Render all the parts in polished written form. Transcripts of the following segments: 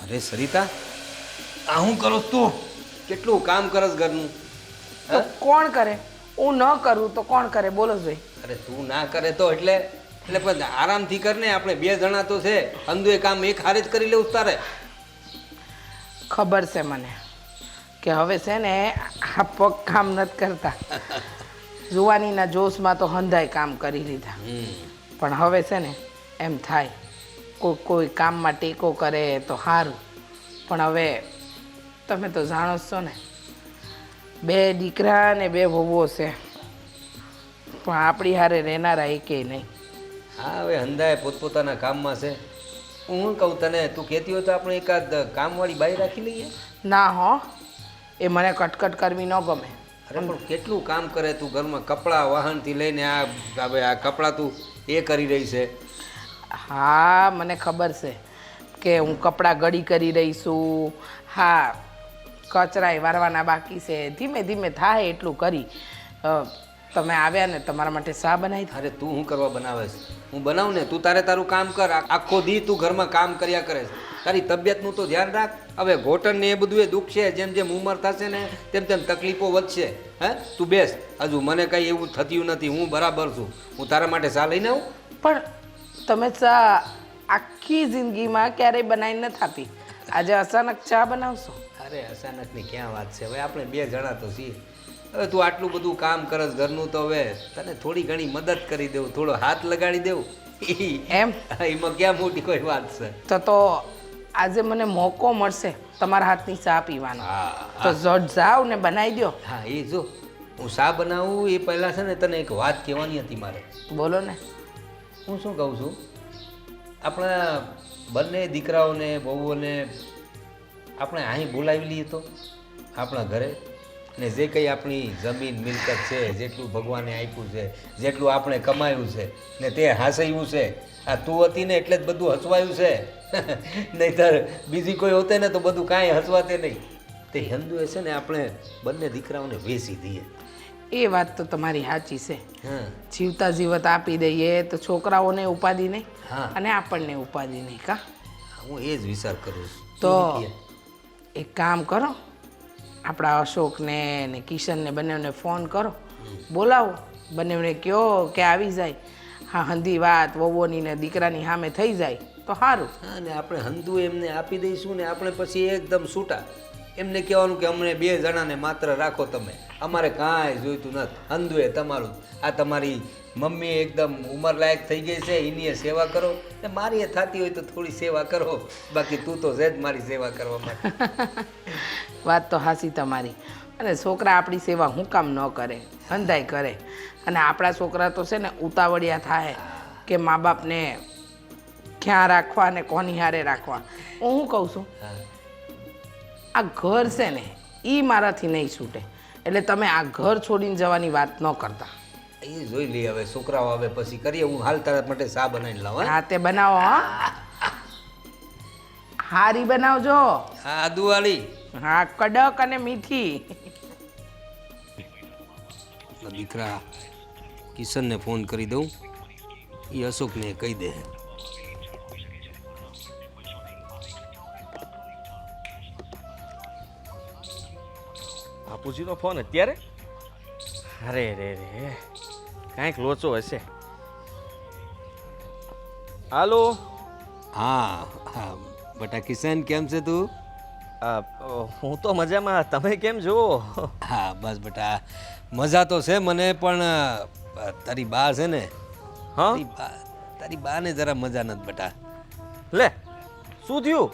અરે સરિતા, આ હું કરો તું? કેટલું કામ કરસ ઘરનું? તો કોણ કરે? હું ન કરું તો કોણ કરે? બોલો ભાઈ. અરે તું ના કરે તો એટલે પણ આરામથી કર ને. આપણે બે જણા તો છે. અંધુ એ કામ એક હારે જ કરી લેવું તારે. ખબર છે મને કે હવે છે ને આ પગ કામ નથી કરતા. જુવાનીના જોશમાં તો હંધાય કામ કરી લીધા, પણ હવે છે ને એમ થાય કોઈ કામમાં ટેકો કરે તો સારું. પણ હવે તમે તો જાણો જ છો ને, બે દીકરા ને બે વહુઓ છે, પણ આપણી હારે રહેનારા એકેય નહીં. હા, હવે હંધાય પોતપોતાના કામમાં છે. હું શું કહું તને, તું કહેતી હોય તો આપણે એકાદ કામવાળી બાઈ રાખી લઈએ. ના હો, એ મને કટકટ કરવી ન ગમે. અરે પણ કેટલું કામ કરે તું ઘરમાં. કપડાં વાહનથી લઈને હવે આ કપડાં તું એ કરી રહી છે. હા, મને ખબર છે કે હું કપડાં ગળી કરી રહી છું. હા, કચરાય વારવાના બાકી છે. ધીમે ધીમે થાય એટલું કરી. તમે આવ્યા ને તમારા માટે ચા બનાવી. અરે તું શું કરવા બનાવે છે? હું બનાવું ને, તું તારું કામ કર. આખો દી તું ઘરમાં કામ કર્યા કરે છે. તારી તબિયતનું તો ધ્યાન રાખ. હવે ઘોટણ ને એ બધું એ દુઃખ છે. જેમ જેમ ઉંમર થશે ને તેમ તેમ તકલીફો વધશે. હે, તું બેસ. હજુ મને કંઈ એવું થતું નથી. હું બરાબર છું. હું તારા માટે ચા લઈને આવું. પણ તમે ચા આખી જિંદગીમાં ક્યારેય બનાવી નથી આપી, આજે અચાનક ચા બનાવશો? અરે અચાનકની ક્યાં વાત છે? હવે આપણે બે જણા તો છીએ. હવે તું આટલું બધું કામ કરસ ઘરનું, તો હવે તને થોડી ઘણી મદદ કરી દેવું, થોડો હાથ લગાડી દેવું. એમ? એમાં ક્યાં મોટી કોઈ વાત છે? તો આજે મને મોકો મળશે તમારા હાથની ચા પીવાનો, હા, તો ઝટ જાઓ ને બનાવી દો. હા, એ જો હું ચા બનાવું એ પહેલાં છે ને તને એક વાત કહેવાની હતી મારે. બોલો ને. હું શું કહું છું, આપણા બંને દીકરાઓને વહુઓને આપણે અહીં બોલાવી લઈએ તો આપણા ઘરે. ને જે કંઈ આપણી જમીન મિલકત છે, જેટલું ભગવાને આપ્યું છે, જેટલું આપણે કમાયું છે ને તે હાંસવ્યું છે, આ તું હતી ને એટલે જ બધું હસવાયું છે. નહીંતર બીજી કોઈ હોતે ને તો બધું કાંઈ હસવાતે નહીં. તે હિન્દુએ છે ને આપણે બંને દીકરાઓને વેચી દઈએ. એ વાત તો તમારી સાચી છે. હા, જીવતા જીવત આપી દઈએ તો છોકરાઓને ઉપાધિ નહીં હા, અને આપણને ઉપાધિ નહીં. કા હું એ જ વિચાર કરું છું. તો એક કામ કરો, આપણા અશોકને ને કિશનને બંનેને ફોન કરો, બોલાવો. બંનેને કહો કે આવી જાય. હા, હંધી વાત વહુઓની ને દીકરાની સામે થઈ જાય તો સારું. હા, ને આપણે હંધુ એમને આપી દઈશું ને આપણે પછી એકદમ છૂટા. એમને કહેવાનું કે અમને બે જણાને માત્ર રાખો તમે, અમારે કાંઈ જોઈતું નથી. હંધુએ તમારું. આ તમારી મમ્મી એકદમ ઉંમરલાયક થઈ ગઈ છે, એની સેવા કરો. ને મારી એ થતી હોય તો થોડી સેવા કરો. બાકી તું તો છે જ મારી સેવા કરવા માટે. વાત તો હાસી તમારી. અને છોકરા આપણી સેવા હું કામ ન કરે, હંધાય કરે. અને આપણા છોકરા તો છે ને ઉતાવળિયા થાય કે મા બાપને ક્યાં રાખવા અને કોની હારે રાખવા. હું શું કહું છું, આ ઘર છે ને એ મારાથી નહીં છૂટે. એટલે તમે આ ઘર છોડીને જવાની વાત ન કરતા. એ જોઈ લઈએ, હવે છોકરાઓ આવે પછી કરીએ. હું હાલ તારા માટે ચા બનાવીને લાવું. હા, તે બનાવો. હા, હારી બનાવજો. હા, આદુવાળી. હા, કડક અને મીઠી. દીકરા કિશનને ફોન કરી દઉં, એ અશોકને કહી દે. બાપુજીનો ફોન અત્યારે? અરે રે રે, કાંઈક લોચો હશે. હાલો. હા હા, બેટા કિશન, કેમ છે તું? હું તો મજામાં. તમે કેમ છો? હા બસ બેટા, મજા તો છે મને, પણ તારી બા છે ને, હા, તારી બાને જરા મજા નથી બેટા. લે, શું થયું?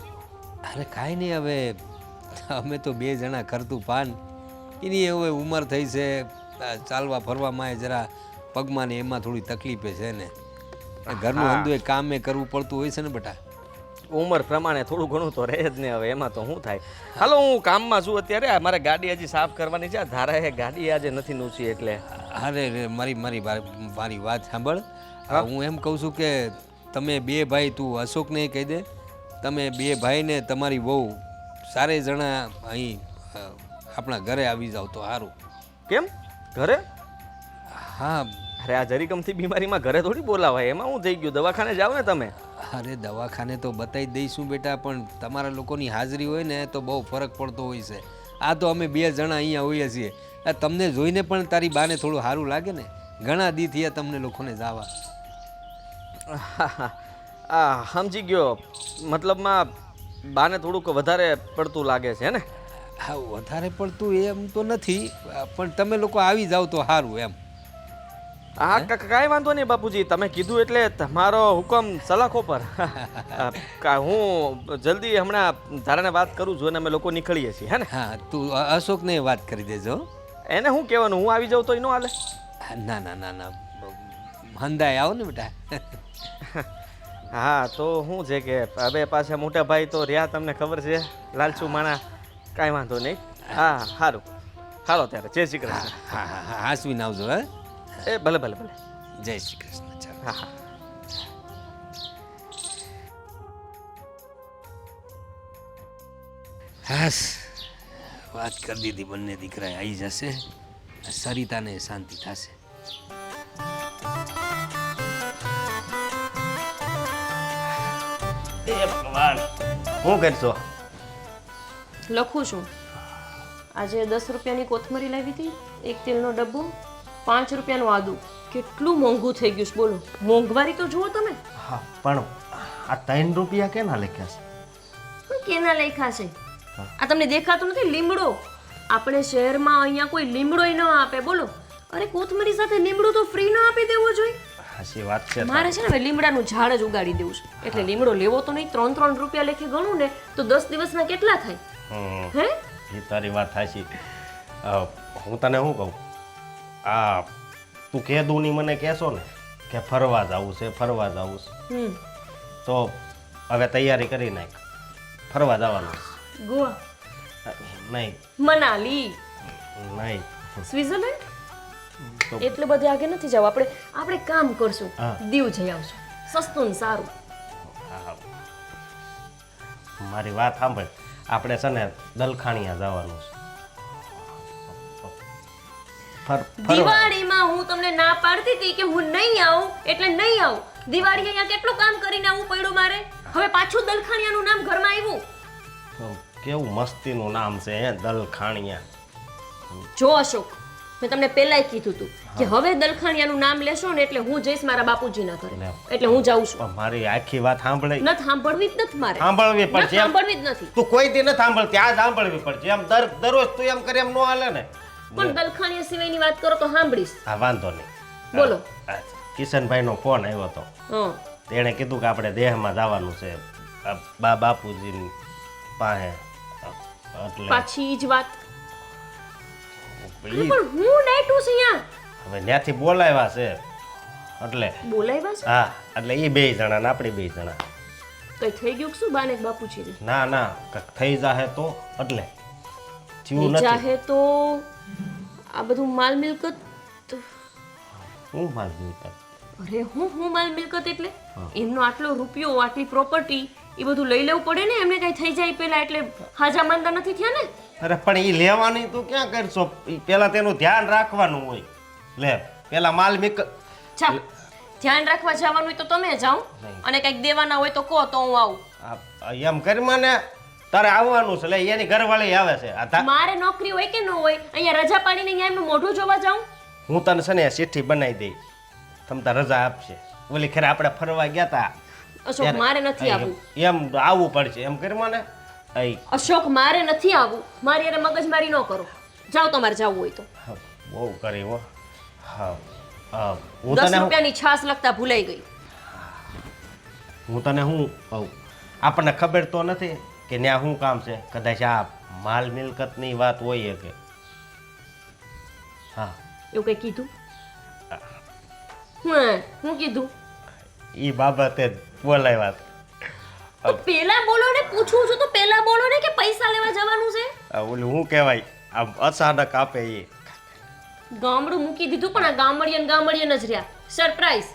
અરે કાંઈ નહીં, હવે અમે તો બે જણા કરતું પાન. એની હવે ઉંમર થઈ છે, ચાલવા ફરવામાં જરા પગમાં ને એમાં થોડી તકલીફે છે ને. ઘરનું હંધું એ કામ એ કરવું પડતું હોય છે ને બેટા. ઉંમર પ્રમાણે થોડું ઘણું તો રહે જ ને. હવે એમાં તો શું થાય. હાલો, હું કામમાં છું અત્યારે. મારે ગાડી હજી સાફ કરવાની છે. ધારા ગાડી આજે નથી નૂચી એટલે. અરે રે, મારી વાત સાંભળ. હું એમ કહું છું કે તમે બે ભાઈ, તું અશોકને કહી દે, તમે બે ભાઈને તમારી બહુ સારે જણા અહીં આપણા ઘરે આવી જાવ તો સારું. કેમ ઘરે? હા. અરે આ જરીકમથી બીમારીમાં ઘરે થોડી બોલાવાય. એમાં હું થઈ ગયું? દવાખાને જાઓ ને તમે. અરે દવાખાને તો બતાવી દઈશું બેટા, પણ તમારા લોકોની હાજરી હોય ને તો બહુ ફરક પડતો હોય છે. આ તો અમે 2 જણા અહીંયા હોઈએ છીએ. આ તમને જોઈને પણ તારી બાને થોડું સારું લાગે ને. ઘણા દી થયા તમને લોકોને જવા. આ સમજી ગયો, મતલબમાં બાને થોડુંક વધારે પડતું લાગે છે ને? હા, વધારે પડતું એમ તો નથી, પણ તમે લોકો આવી જાઓ તો સારું એમ. હા, કાંઈ વાંધો નહીં બાપુજી, તમે કીધું એટલે તમારો હુકમ સલાખો પર. હું જલ્દી હમણાં ધારાને વાત કરું છું અને અમે લોકો નીકળીએ છીએ, હે ને? હા, તું અશોકને વાત કરી દેજો. એને શું કહેવાનું, હું આવી જાઉં તો એનો હાલે? ના ના ના ના, હંદાય આવો ને બેટા. હા, તો શું છે કે હવે પાછા મોટા ભાઈ તો રહ્યા, તમને ખબર છે, લાલચુ માણા. કાંઈ વાંધો નહીં. હા, સારું, હાલો ત્યારે, જય શ્રી કૃષ્ણ. હા હા હા, હાસવીને આવજો. હે, એ ભલે ભલે ભલે. જય શ્રી કૃષ્ણ. ચાલો. હા હા. હાસ, વાત કરી દીધી, બંને દીકરા આવી જશે, સરિતાને શાંતિ થશે. એ ભગવાન, શું કરશો? લખું છું. આજે 10 રૂપિયાની કોથમરી લાવી હતી, 1 તેલનો ડબ્બો, 5 રૂપિયાનું આદુ. કેટલું મોંઘું થઈ ગયું છે બોલો. મોંઘવારી તો જુઓ તમે. હા, પણ આ 3 રૂપિયા કેના લખ્યા છે? પણ કેના લખ્યા છે? આ તમને દેખાતું નથી? લીમડો. આપણે શહેરમાં અહીંયા કોઈ લીમડોય ન આપે બોલો. અરે કોથમરી સાથે લીમડો તો ફ્રી ન આપી દેવો જોઈએ. હાચી વાત છે. મારે છે ને હવે લીમડાનું ઝાડ જ ઉગાડી દેવું છે. એટલે લીમડો લેવો તો નહીં, 3 રૂપિયા લેખે ગણું ને તો 10 દિવસના કેટલા થાય? હે? એ તારી વાત થાશી. હું તને શું કહું, આ તું કેદુની મને કહેશો ને કે ફરવા જવું છે, ફરવા જવું છે, તો હવે તૈયારી કરી નાખ, ફરવા જવાનું છે. ગોવા, નહીં મનાલી, નહીં સ્વિટ્ઝરલેન્ડ. તો એટલે બધે આગે નથી જવું. આપણે કામ કરશું, હા. દીવ જઈ આવશું, સસ્તું ને સારું. હા, મારી વાત સાંભળ, આપણે છે ને દલખાણીયા જવાનું છે. દિવાળીમાં હું તમને ના પાડતી હતી કે હું નહીં આવું એટલે નહીં આવું. દિવાળી અહીંયા કેટલું કામ કરીને આવું પડ્યું મારે. હવે પાછું દલખાણિયાનું નામ ઘરમાં આવ્યું. કેવું મસ્તીનું નામ છે હે, દલખાણીયા. જો અશોક, મેં તમને પહેલાય કીધું હતું કે હવે દલખાણિયાનું નામ લેશો ને એટલે હું જઈશ મારા બાપુજીના ઘરે. લે. એટલે હું જાઉં છું. પણ મારી આખી વાત સાંભળે. નથી સાંભળવી જ નથી મારે. સાંભળવી નથી પડશે એમ. સાંભળવી જ નથી. તું કોઈ દી નથી સાંભળતી, આ સાંભળવી પડશે એમ. દરરોજ તું એમ કરે એમ નો હાલે ને. પણ દલખાણિયા સિવાયની વાત કરો તો સાંભળીશ. હા, વાંધો નહીં. બોલો. કિશનભાઈનો ફોન આવ્યો હતો. હા, તેણે કીધું કે આપણે દેહમાં જવાનું છે, બાપુજીની પાસે. એટલે પાછી ઈ જ વાત. ઈ પણ હું નાઈટું છે અહીંયા. હવે ત્યાંથી બોલાવ્યા છે એટલે. બોલાવ્યા છે? હા, એટલે એ 2 જણા ને આપણે 2 જણા. કઈ થઈ ગયું કે શું બાને બાપુજીને? ના ના, કંઈક થઈ જાહે તો એટલે જીવું થઈ નથી. જાહે તો આ બધું માલ મિલકત. હું માલ મિલકત? અરે હું માલ મિલકત એટલે એમનો આટલો રૂપિયો, આટલી પ્રોપર્ટી, એ બધું લઈ લેવું પડે ને. એમને કઈ થઈ જાય પેલા એટલે હાજા માંદા નથી થયા ને. અરે પણ એ લેવાની તું ક્યાં કરશો? ઈ પેલા તેનું ધ્યાન રાખવાનું હોય. લે, પેલા માલ મિલકત. ચાલ, ધ્યાન રાખવા જવાનું હોય તો તમે જાઓ, નહીં. અને કઈક દેવાના હોય તો કહો તો હું આવું. એમ કરી મને તારે આવવાનું છે. લે, એની ઘરવાળી આવે છે. મારે નોકરી હોય કે ન હોય, અહીંયા રજા પાડીને અહીંયા એમનું મોઢું જોવા જાઉં. હું તને છે ને ચિઠ્ઠી બનાવી દઈ, તમ તાર રજા આપશે. ઓલી ખેર આપણે ફરવા ગયા તા. અશોક, મારે નથી આવવું. એમ આવવું પડશે એમ કરી મને. અશોક, મારે નથી આવવું. મારી અરે મગજમારી ન કરો. જાઓ તમારે જવું હોય તો. બહુ કરી હો. હા, હું 10 તને રૂપિયાની છાસ લખતા ભૂલાઈ ગઈ. હું તને શું કહું, આપણને ખબર તો નથી કે ત્યાં શું કામ છે. કદાચ આ માલ મિલકતની વાત હોય કે. હા, એવું કઈ કીધું? હું કીધું? એ બાબતે બોલાવ્યા હતા. તો પેલા બોલો ને, પૂછું છું તો પેલા બોલો ને કે પૈસા લેવા જવાનું છે. ઓલું શું કહેવાય, આમ અચાનક આપે એ. ગામડું મૂકી દીધું પણ આ ગામડિયન જ રહ્યા. સરપ્રાઈઝ.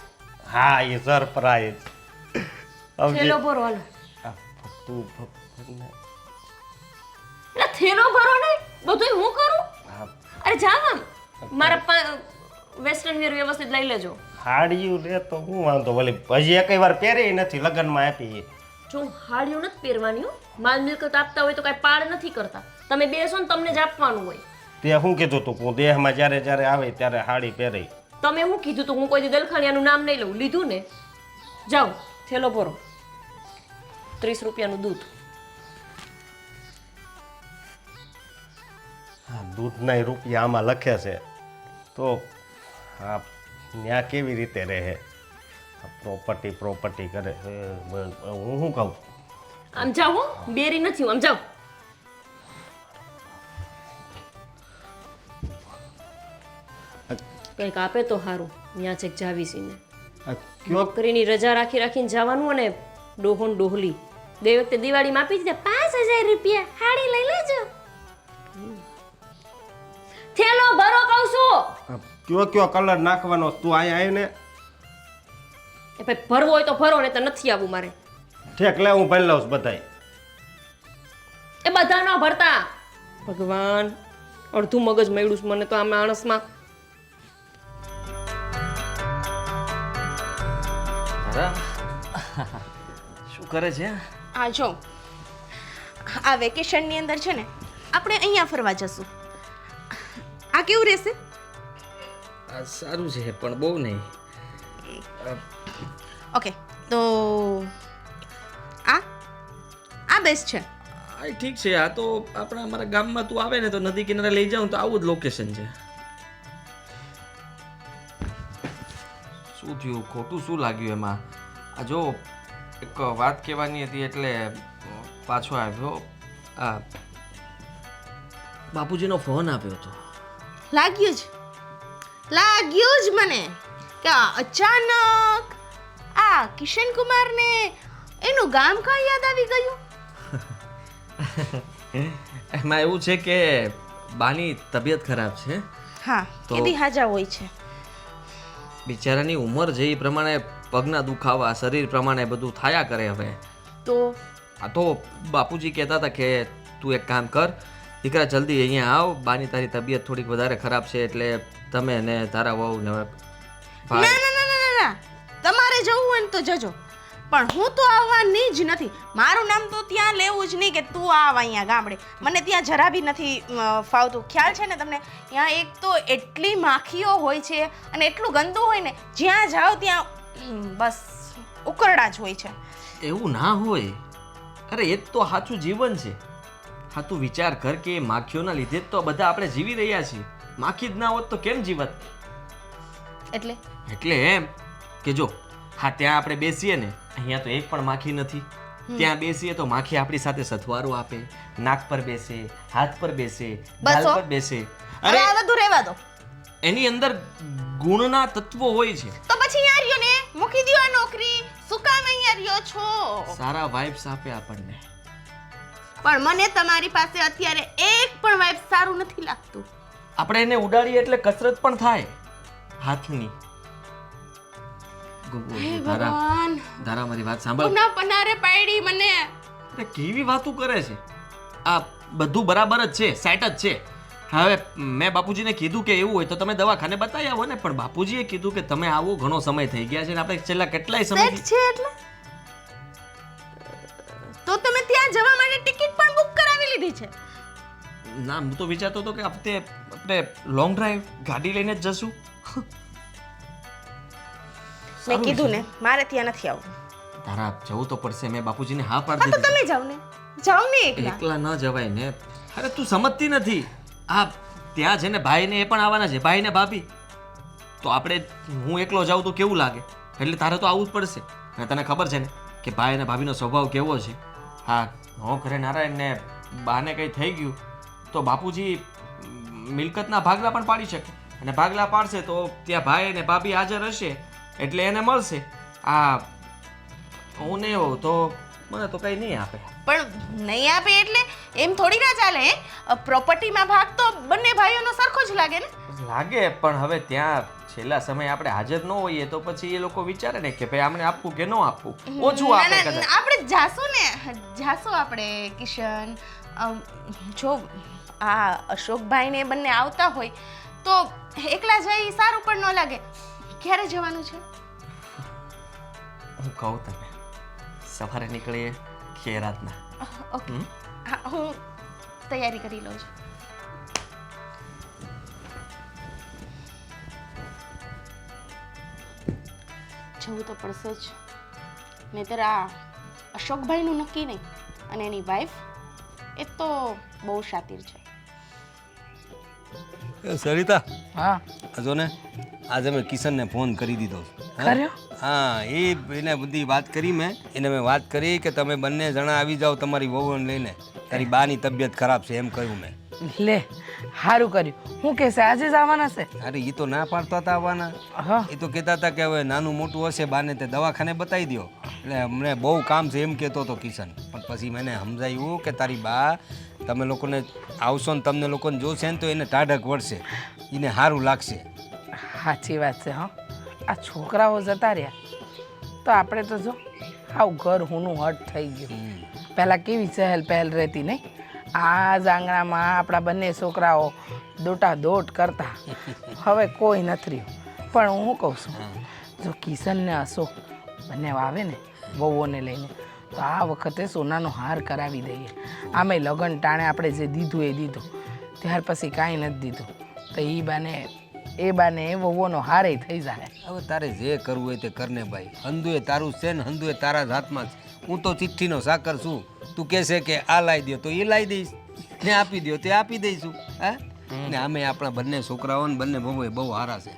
હા, એ સરપ્રાઈઝ. થેલો ભરો હાલો. તું એટલે થેલો ભરો ને, બધું હું કરું. હા, અરે જાવ આમ. મારા વેસ્ટર્ન વેર વ્યવસ્થિત લઈ લેજો. હાડિયું લે તો હું વાંધો વળી હજી એકેય વાર પહેરી નથી લગ્નમાં આપી. જો હાડીઓ નથી પહેરવાની હો. માલ મિલકત આપતા હોય તો કાંઈ પાડ નથી કરતા. તમે બેસો ને તમને જ આપવાનું હોય. તે શું કીધું તું હું દેહમાં જ્યારે જ્યારે આવે ત્યારે હાડી પહેરી. તમે હું કીધું તું હું કોઈ દી દલખાણિયાનું નામ નહીં લઉં. લીધું ને જાઓ થેલો ભરો 30 રૂપિયાનું દૂધ. હા દૂધના રૂપિયા આમાં લખે છે તો હા ત્યાં કેવી રીતે રહે પ્રોપર્ટી કરે હું શું કહું. આમ જાઓ હો, બેરી નથી હું. આમ જાઓ. કંઈક આપે તો સારું. ત્યાં છેક જાવીસીને નોકરીની રજા રાખીને જવાનું અને ડોહોન ડોહલી બે વખતે દિવાળીમાં આપી દીધા 5000 રૂપિયા હાડી લઈ લેજો. થેલો ભરો કહું છું. કયો કલર નાખવાનો તું અહીંયા આવી ને એ ભાઈ ભરવો હોય તો ભરો ને તો નથી આવવું મારે. ઠેક લે હું ભરી લઉં બધાય. એ બધા ન ભરતા. ભગવાન અડધું મગજ મળ્યું છે મને તો આ માણસમાં. શું કરે છે? આ જો આ વેકેશનની અંદર છે ને આપણે અહીંયા ફરવા જશું. આ કેવું રહેશે? આ સારું છે પણ બહુ નહીં. ઓકે તો આ બેસ્ટ છે. આ ઠીક છે. આ તો આપણા અમારા ગામમાં તું આવે ને તો નદી કિનારે લઈ જાઉં તો આવું જ લોકેશન છે. શું થયું? ખોટું શું લાગ્યું એમાં? આ જો એક વાત કહેવાની હતી એટલે પાછો આવ્યો. આ બાપુજીનો ફોન આવ્યો હતો. લાગ્યું જ મને કે અચાનક આ કિશન કુમારને એનું ગામ કાં યાદ આવી ગયું. એમાં એવું છે કે બાની તબિયત ખરાબ છે. હા તો- એ બી હાજા હોય છે. બિચારાની ઉંમર જે એ પ્રમાણે પગના દુખાવા શરીર પ્રમાણે બધું થયા કરે હવે. તો આ તો બાપુજી કહેતા હતા કે તું એક કામ કર દીકરા, જલ્દી અહીંયા આવ. બાની તારી તબિયત થોડીક વધારે ખરાબ છે એટલે તમે ને તારા વહુ ને ના ભાઈ ના ના ના ના તમારે જવું હોય ને તો જજો, પણ હું તો આવવાની જ નથી. મારું નામ તો ત્યાં લેવું જ નહીં કે તું આવ અહીંયા ગામડે. મને ત્યાં જરા બી નથી ફાવતું. ખ્યાલ છે ને તમને? ત્યાં એક તો એટલી માખીઓ હોય છે અને એટલું ગંદુ હોય ને, જ્યાં જાઓ ત્યાં બસ ઉકરડા જ હોય છે. એવું ના હોય. અરે એ જ તો સાચું જીવન છે. હા તું વિચાર કર કે એ માખીઓના લીધે જ તો બધા આપણે જીવી રહ્યા છીએ. માખી જ ના હોત તો કેમ જીવત? એટલે એટલે એમ કે જો હા ત્યાં આપણે બેસીએ ને, અહીંયા તો એક પણ માખી નથી. ત્યાં બેસીએ તો માખી આપણી સાથે સથવારો આપે, નાક પર બેસે, હાથ પર બેસે, ગાલ બસો. પર બેસે. હવે અરે આ બધું રહેવા દો. એની અંદર ગુણના તત્વો હોય છે. તો પછી યાર ને મૂકી દો આ નોકરી. શું કામ અહીંયા રહ્યો છો? સારા વાઇબ્સ આપે આપણને. પણ મને તમારી પાસે અત્યારે એક પણ વાઇબ સારું નથી લાગતું. આપણે એને ઉડાડીએ એટલે કસરત પણ થાય હાથની. ધારા ભગવાન ધારા મારી વાત સાંભળ. પુના પનારે પાડી મને. અરે કેવી વાતું કરે છે? આ બધું બરાબર જ છે, સેટ જ છે. હવે મેં બાપુજીને કીધું કે એવું હોય તો તમે દવાખાને બતાવી આવો ને, પણ બાપુજીએ કીધું કે તમે આવો, ઘણો સમય થઈ ગયા છે ને આપણે છેલ્લા કેટલાય સેટ સમયથી છે એટલે તો તમે ત્યાં જવા માટે ટિકિટ પણ બુક કરાવી લીધી છે? ના હું તો વિચારતો હતો કે આપણે લોંગ ડ્રાઈવ ગાડી લઈને જ જશું. મેં કીધું ને મારે ત્યાં નથી આવવું. તારા જવું તો પડશે. મેં બાપુજીને હા હા પાડી તો દીધી. તમે જાઓ ને. જાઓ ને એકલા. એકલા ન જવાય ને. અરે તું સમજતી નથી. આ ત્યાં છે ને ભાઈ ને એ પણ આવવાના છે, ભાઈ ને ભાભી. તો આપણે હું એકલો જાઉં તો કેવું લાગે? એટલે તારે તો આવવું જ પડશે. અને તને ખબર છે ને કે ભાઈ અને ભાભીનો સ્વભાવ કેવો છે. હા હું ઘરે નારાયણ ને બાને કંઈ થઈ ગયું તો બાપુજી મિલકતના ભાગલા પણ પાડી શકે, અને ભાગલા પાડશે તો ત્યાં ભાઈ અને ભાભી હાજર હશે એટલે એને મળશે. આ હું નહીં હોઉં તો મને તો કંઈ નહીં આપે. પણ નહીં આપે એટલે એમ થોડી ના ચાલે. પ્રોપર્ટીમાં ભાગ તો બંને ભાઈઓનો સરખો જ લાગે ને. લાગે પણ હવે ત્યાં છેલ્લા સમયે આપણે હાજર ન હોઈએ તો પછી એ લોકો વિચારે ને કે ભાઈ આમને આપવું કે ન આપવું. ઓછું ના, આપે ના, કદાચ. આપણે જાશું ને, જાશું આપણે કિશન. જો આ અશોકભાઈ ને બંને આવતા હોય તો એકલા જઈ સારું પણ ન લાગે. ક્યારે જવાનું છે? હું કહું તને સવારે નીકળીએ કે રાતના? ઓકે, હા, હું તૈયારી કરી લઉં છું. જવું તો પડશે જ, નહીંતર આ અશોકભાઈનું નક્કી નહીં, અને એની વાઈફ એ તો બહુ શાતીર છે. સરિતા હા જો ને આજે મેં કિશનને ફોન કરી દીધો. કર્યો? હા, એને બધી વાત કરી મેં વાત કરી કે તમે બંને જણા આવી જાઓ તમારી વહુને લઈને, તારી બાની તબિયત ખરાબ છે એમ કહ્યું મેં. લે સારું કર્યું. હું કહેશે આજે જ આવવાના છે? અરે એ તો ના પાડતા હતા આવવાના. હા એ તો કહેતા હતા કે હવે નાનું મોટું હશે બાને તે દવાખાને બતાવી દો, એટલે અમને બહુ કામ છે એમ કહેતો હતો કિશન. પણ પછી મને સમજાયું કે તારી બા તમે લોકોને આવશો ને તમને લોકોને જોશે ને તો એને ટાઢક વળશે, એને સારું લાગશે. સાચી વાત છે. હા, આ છોકરાઓ જતા રહ્યા તો આપણે તો જો આવ ઘર હુંનું હટ થઈ ગયું. પહેલાં કેવી ચહેલ પહેલ રહેતી નહીં? આ જ આંગણામાં આપણા બંને છોકરાઓ દોટાદોટ કરતા. હવે કોઈ નથી રહ્યું. પણ હું કહું છું, જો કિશનને અશોક બંને આવે ને વહુઓને લઈને, તો આ વખતે સોનાનો હાર કરાવી દઈએ. આમે લગ્ન ટાણે આપણે જે દીધું એ દીધું, ત્યાર પછી કાંઈ નથી દીધું, તો એ બાને વહુઓનો હારે થઈ જાય. હવે તારે જે કરવું હોય તે કરને ભાઈ. હંધુએ તારું છે ને હંધુએ તારા જ હાથમાં છે. હું તો ચિઠ્ઠીનો સાકર છું. તું કહેશે કે આ લાવી દો તો એ લાવી દઈશ, ને આપી દો તે આપી દઈશું. હા, ને આમે આપણા બંને છોકરાઓ ને બંને વહુએ બહુ સારા છે.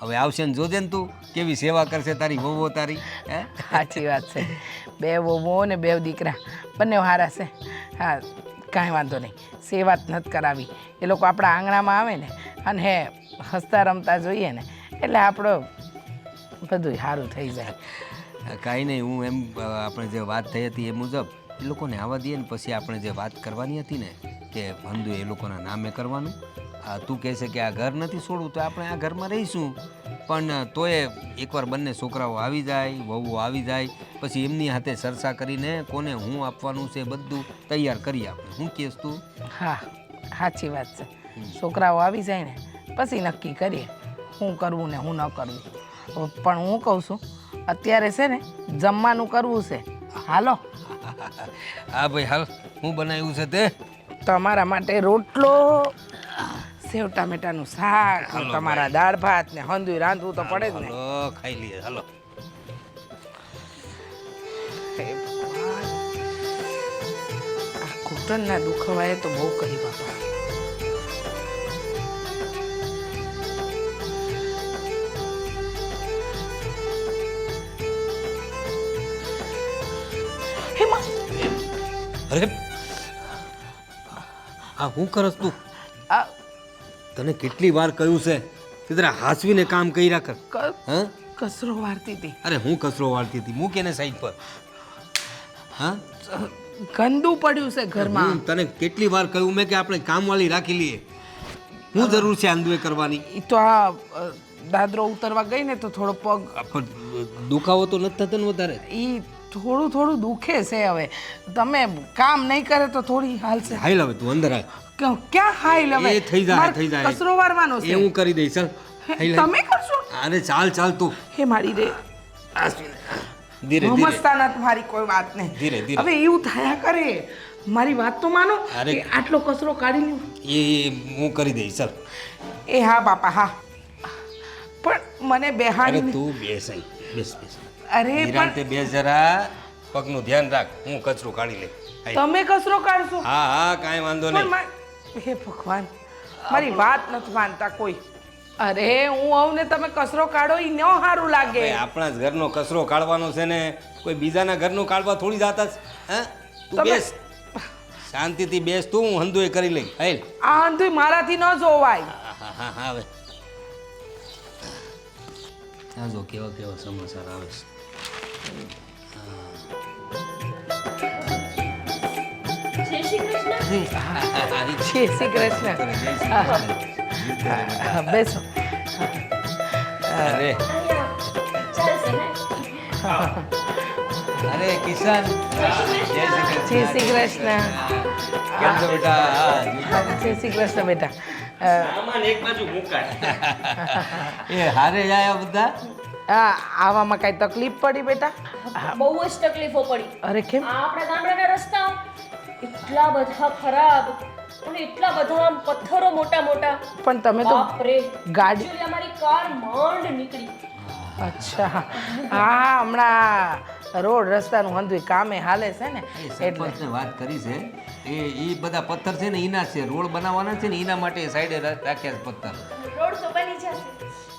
હવે આવશે ને જોજે ને તું કેવી સેવા કરશે તારી વહુઓ તારી. હે, સાચી વાત છે. બે વહુઓ ને બે દીકરા બંને હારા છે. હા, કાંઈ વાંધો નહીં. સેવા જ નથી કરાવી. એ લોકો આપણા આંગણામાં આવે ને અને હસતા રમતા જોઈએ ને એટલે આપણો બધું સારું થઈ જાય. કાંઈ નહીં, હું એમ આપણે જે વાત થઈ હતી એ મુજબ એ લોકોને આવવા દઈએ ને પછી આપણે જે વાત કરવાની હતી ને કે હંધુ એ લોકોના નામે કરવાનું. તું કહેશે કે આ ઘર નથી છોડવું તો આપણે આ ઘરમાં રહીશું, પણ તોય એકવાર બંને છોકરાઓ આવી જાય, વહુઓ આવી જાય, પછી એમની હાથે ચર્ચા કરીને કોને હું આપવાનું છે બધું તૈયાર કરી આપણે. શું કહેશ તું? હા, સાચી વાત છે. છોકરાઓ આવી જાય ને પછી નક્કી કરીએ શું કરવું ને શું ન કરવું. પણ હું કહું છું અત્યારે છે ને જમવાનું કરવું છે. હાલો. હા ભાઈ હાલ. હું બનાવ્યું છે તે? તમારા માટે રોટલો, સેવ ટામેટાનું શાક, તમારા દાળ ભાત ને હંધુય રાંધવું તો પડે જ ને. હાલો ખાઈ લઈએ. હાલો. હે ભગવાન, આ ઘૂંટણના દુખાવાએ તો બહુ કહી બાપા. હે માં, અરે આ હું કરસ તું? આ તને કેટલી વાર કહ્યું છે કે જરા હાસવીને કામ કર્યા કર. હા, કચરો વારતી હતી. અરે હું કચરો વાળતી હતી, મૂક એને સાઈડ પર. હા, ગંદુ પડ્યું છે ઘરમાં. હું તને કેટલી વાર કહ્યું મેં કે આપણે કામવાળી રાખી લઈએ. હું જરૂર છે આંદોએ કરવાની? ઈ તો આ દાદરો ઉતરવા ગઈ ને તો થોડો પગ પણ દુખાવો તો નથી થતો ને વધારે? ઈ થોડું દુખે છે. હવે તમે કામ નહીં કરે તો થોડી હાલશે. હાલ હવે તું અંદર આવ. ક્યાં હાઈલ હવે? એ થઈ જાય, મારે થઈ જાય. કચરો વારવાનો એ છે. હું કરી દઈશ. ચાલ હાલ, હાલ. તમે કરશો? અરે ચાલ ચાલ તું. હે મારી રે, ધીરે ધીરે સમજતા નથી મારી કોઈ વાત નહીં. ધીરે, ધીરે. હવે એવું થયા કરે. મારી વાત તો માનો. અરે. કે આટલો કચરો કાઢી લ્યો. એ હું કરી દઈશ. ચાલ. એ હા બાપા હા. પણ મને અરે બેહાડી. તું બેસ અહીં. બેસ બેસ. અરે નિરાંતે પણ બેસ જરા. પગનું ધ્યાન રાખ, હું કચરો કાઢી લઈ. હાલ. તમે કચરો કાઢશો? હા હા કાંઈ વાંધો પણ નહીં. હે ભગવાન, મારી વાત નથી માનતા કોઈ. અરે હું આવું ને તમે કચરો કાઢો ઈ ન સારું લાગે. ભાઈ, આપણા જ ઘરનો કચરો કાઢવાનો છે ને કોઈ બીજાના ઘરનું કાઢવા થોડી જાતા છે. હા, તું તમે- બેસ શાંતિથી બેસ. તું હું હંધુએ કરી લઈ. હાલ. આ અંધુય મારાથી ન જોવાય. હા હા હા હા હવે આ જો કેવા કેવા સમાચાર આવે છે. જય શ્રી કૃષ્ણ. જય શ્રી કૃષ્ણ. હા, બેસો. અરે ચાલશે ને? અરે કિશન જય જય શ્રી કૃષ્ણ. કેમ છો બેટા? જય શ્રી કૃષ્ણ બેટા. સામાન એક બાજુ મુકાય. એ હારે જાય બધા. આવામાં કાંઈ તકલીફ પડી બેટા? બહુ જ તકલીફો પડી. અરે કેમ? આ આપણા ગામડાના રસ્તા એટલા બધા ખરાબ અને એટલા બધા આમ પથ્થરો મોટા મોટા. પણ તમે તો બાપરે, ગાડી actually અમારી કાર માંડ નીકળી. અચ્છા હા હમણાં રોડ રસ્તાનું હંધુય કામે હાલે છે ને એ એટલે સરપંચને વાત કરી છે એ બધા પથ્થર છે ને એના છે, રોડ બનાવવાના છે ને એના માટે સાઈડે રાખ્યા છે પથ્થર. રોડ તો બની જશે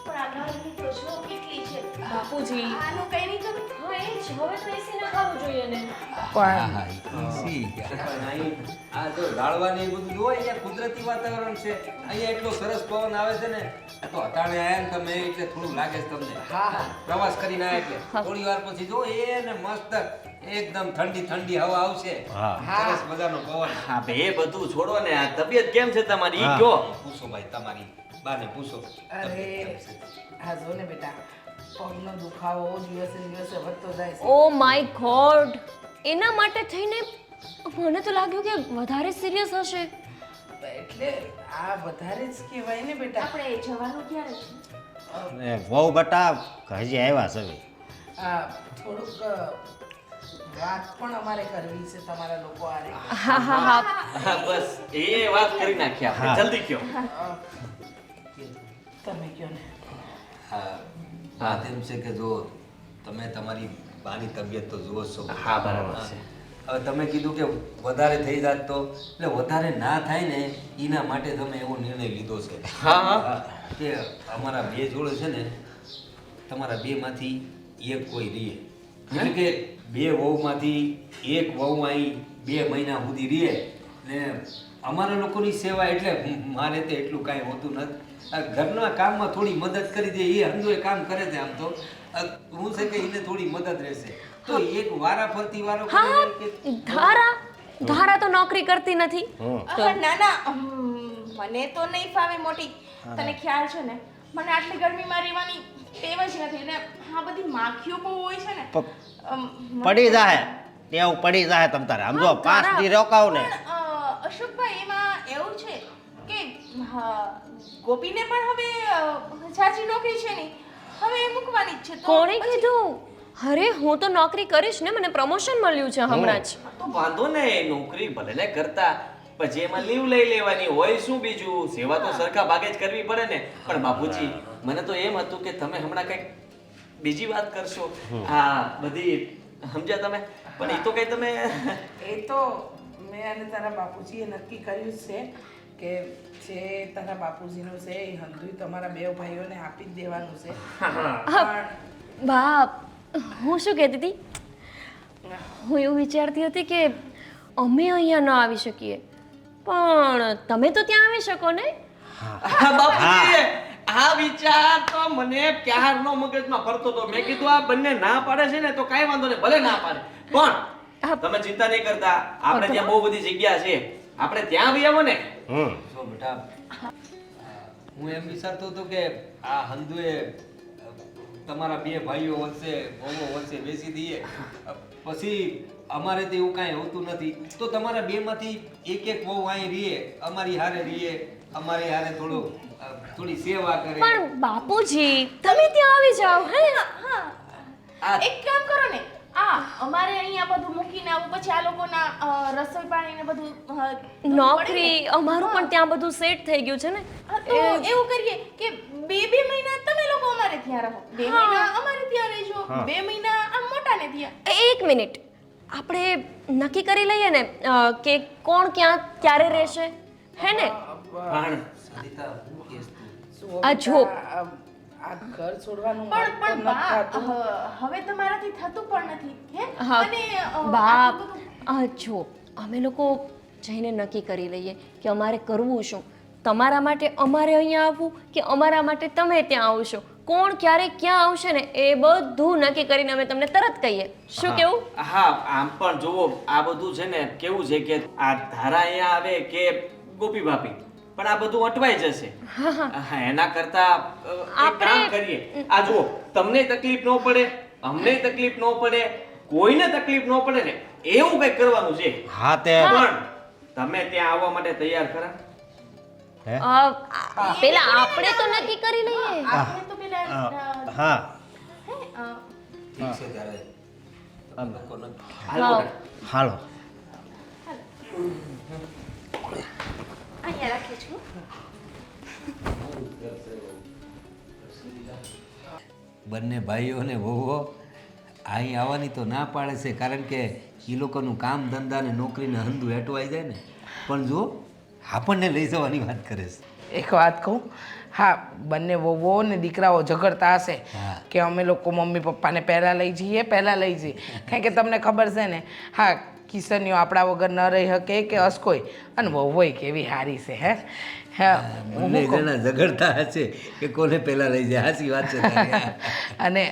પણ આ ગરમી તો જો કેટલી છે. બાપુજી આનું કઈ નહીં કરું. હા એ જ, હવે તો એસી નખાવું જોઈએ ને. પણ આ જો ઝાડવાની એ બધું જોવો, અહીંયા કુદરતી વાતાવરણ છે. અહીંયા એટલો સરસ પવન આવે છે ને, તો અટાણે આયા ને તમે એટલે થોડું લાગે છે તમને. પ્રવાસ કરીને આયા એટલે થોડી વાર પછી જો એને મસ્ત એકદમ ઠંડી ઠંડી હવા આવશે. સરસ મજાનો પવન. હા બે બધું છોડો ને આ તબિયત કેમ છે તમારી ઈ કયો? પૂછો ભાઈ, તમારી બાને પૂછો. અરે હા જો ને બેટા પગનો દુખાવો દિવસે ને દિવસે વધતો જાય છે. ઓ માય ગોડ, એના માટે થઈને મને તો લાગ્યું કે વધારે સિરિયસ હશે. એટલે આ વધારે જ કહેવાય ને બેટા. આપણે જવાનું ક્યારે છે? ને વહુ બટા હજી આવ્યા છે હવે. આ થોડુંક વાત પણ અમારે કરવી છે તમારા લોકો આરે. હા હા હા હા બસ એ વાત કરી નાખી આપણે. જલ્દી કયો. તમે કયો ને. વાત એમ છે કે જો તમે તમારી બાની તબિયત તો જુઓ છો. હા બરાબર છે. હવે તમે કીધું કે વધારે થઈ જાત તો, એટલે વધારે ના થાય ને એના માટે તમે એવો નિર્ણય લીધો છે. હા હા કે અમારા બે જોડે છે ને, તમારા બે માંથી એક કોઈ રહે, એટલે કે બે વહુમાંથી એક વહુ અહીં 2 મહિના સુધી રહે ને અમારા લોકોની સેવા. એટલે મારે તો એટલું કાંઈ હોતું નથી. આ ઘરના કામમાં થોડી મદદ કરી દે, એ હંધો એ કામ કરે છે. આમ તો હું છે કે એને થોડી મદદ રહેશે તો એક વારા ફરતી વારો હા કે ધારા તો નોકરી કરતી નથી. ના ના મને તો નહીં ફાવે મોટી. તને ખ્યાલ છે ને મને આટલી ગરમીમાં રહેવાની ટેવ જ નથી. એટલે આ બધી માખીઓ બહુ હોય છે ને. પડી જાય ટેવ પડી જાય તમ તારે. આમ જો 5 દી રોકાવ ને પણ અશોકભાઈ એમાં એવું છે કે ગોપીને પણ હવે ચાચી નોકરી છે નહીં, હવે એ મૂકવાની જ છે. તો કોણે કીધું? અરે હું તો નોકરી કરીશ ને, મને પ્રમોશન મળ્યું છે હમણાં જ. તો વાંધો ને નોકરી ભલે ને કરતા પછી એમાં લીવ લઈ લેવાની હોય શું બીજું. સેવા તો સરખા ભાગે જ કરવી પડે ને. પણ બાપુજી મને તો એમ હતું કે તમે હમણાં કંઈક બીજી વાત કરશો. આ બધી સમજ્યા તમે? પણ એ તો કઈ તમે એ તો મેં અને તારા બાપુજીએ નક્કી કર્યું જ છે કે જે તારા બાપુજીનું છે એ હંધુય તમારા બે ભાઈઓને આપી જ દેવાનું છે. પણ બાપ, હું શું કહેતી હતી, હું એવું વિચારતી હતી કે અમે અહીંયા ન આવી શકીએ પણ તમે તો ત્યાં આવી શકો ને. બાપુજી આ વિચાર તો મને ક્યારનો મગજમાં ફરતો હતો. મેં કીધું આ બંને ના પાડે છે ને તો કાંઈ વાંધો નહીં, ભલે ના પાડે પણ તમે ચિંતા નહીં કરતા. આપણે ત્યાં બહુ બધી જગ્યા છે, આપણે ત્યાં બી આવો ને. જો બેટા, હું એમ વિચારતો હતો કે આ હંધુએ તમારા બે ભાઈઓ વચ્ચે વહુઓ વચ્ચે બેસી દઈએ, પછી અમારે તો એવું કાંઈ હોતું નથી તો તમારા બેમાંથી એક વહુ અહીં રહીએ, અમારી હારે રહીએ, અમારી હારે થોડી સેવા કરે. પણ બાપુજી તમે ત્યાં આવી જાઓ. હે એક કામ કરો ને, અમારે અહીંયા બધું મૂકીને આવું, પછી આ લોકોના રસોઈ પાણી ને બધું નોકરી અમારું પણ ત્યાં બધું સેટ થઈ ગયું છે ને. તો એવું કરીએ કે 2 મહિના તમે લોકો અમારે ત્યાં રહો, 2 મહિના અમારે ત્યાં રહેજો, 2 મહિના આમ મોટાને ત્યાં. એક મિનિટ, આપણે નક્કી કરી લઈએ ને કે કોણ ક્યાં ક્યારે રહેશે, હે ને? પણ સરિતા, હું કહેશ તું? આ જો આ ઘર છોડવાનું મન તો પણ નથી બા, થતું. હવે તમારાથી થતું પણ નથી હે. હા, અને બાપ આટલું બધું- આ જો અમે લોકો જઈને નક્કી કરી લઈએ કે અમારે કરવું શું. તમારા માટે અમારે અહીંયા આવવું કે અમારા માટે તમે ત્યાં આવશો, કોણ ક્યારે ક્યાં આવશે ને એ બધું નક્કી કરીને અમે તમને તરત કહીએ. શું કેવું? હા આમ પણ જુઓ આ બધું છે ને કેવું છે કે આ ધારા અહીંયા આવે કે ગોપી ભાભી પણ આ બધું અટવાઈ જશે. હા એના કરતા એક કામ કરીએ. આ જુઓ તમને તકલીફ ન પડે, અમને તકલીફ ન પડે, કોઈને તકલીફ ન પડે ને એવું કંઈક કરવાનું છે. હા તે પણ તમે ત્યાં આવવા માટે તૈયાર ખરા? પેલા આપણે તો નક્કી કરી લઈએ. આપણે તો પેલા હા ઠીક છે ત્યારે લોકો નથી. હાલો ને. હાલો અહીંયા રાખી છું. બંને ભાઈઓ અને વહુઓ અહીં આવવાની તો ના પાડે છે, કારણ કે એ લોકોનું કામ ધંધા ને નોકરીને હંધું હેઠવાઈ જાય ને, પણ જો આપણને લઈ જવાની વાત કરે છે. એક વાત કહું, હા બંને વહુઓ ને દીકરાઓ ઝઘડતા હશે હા. કે અમે લોકો મમ્મી પપ્પાને પહેલાં લઈ જઈએ કારણ કે તમને ખબર છે ને, હા કિશનીઓ આપણા વગર ન રહી શકે કે અસકોય, અને વહુઓય કેવી હારી છે હે. હા હું બંને કહું. જણા ઝઘડતા હશે કે કોને પહેલા લઈ જાય. હાચી વાત છે તારી. અને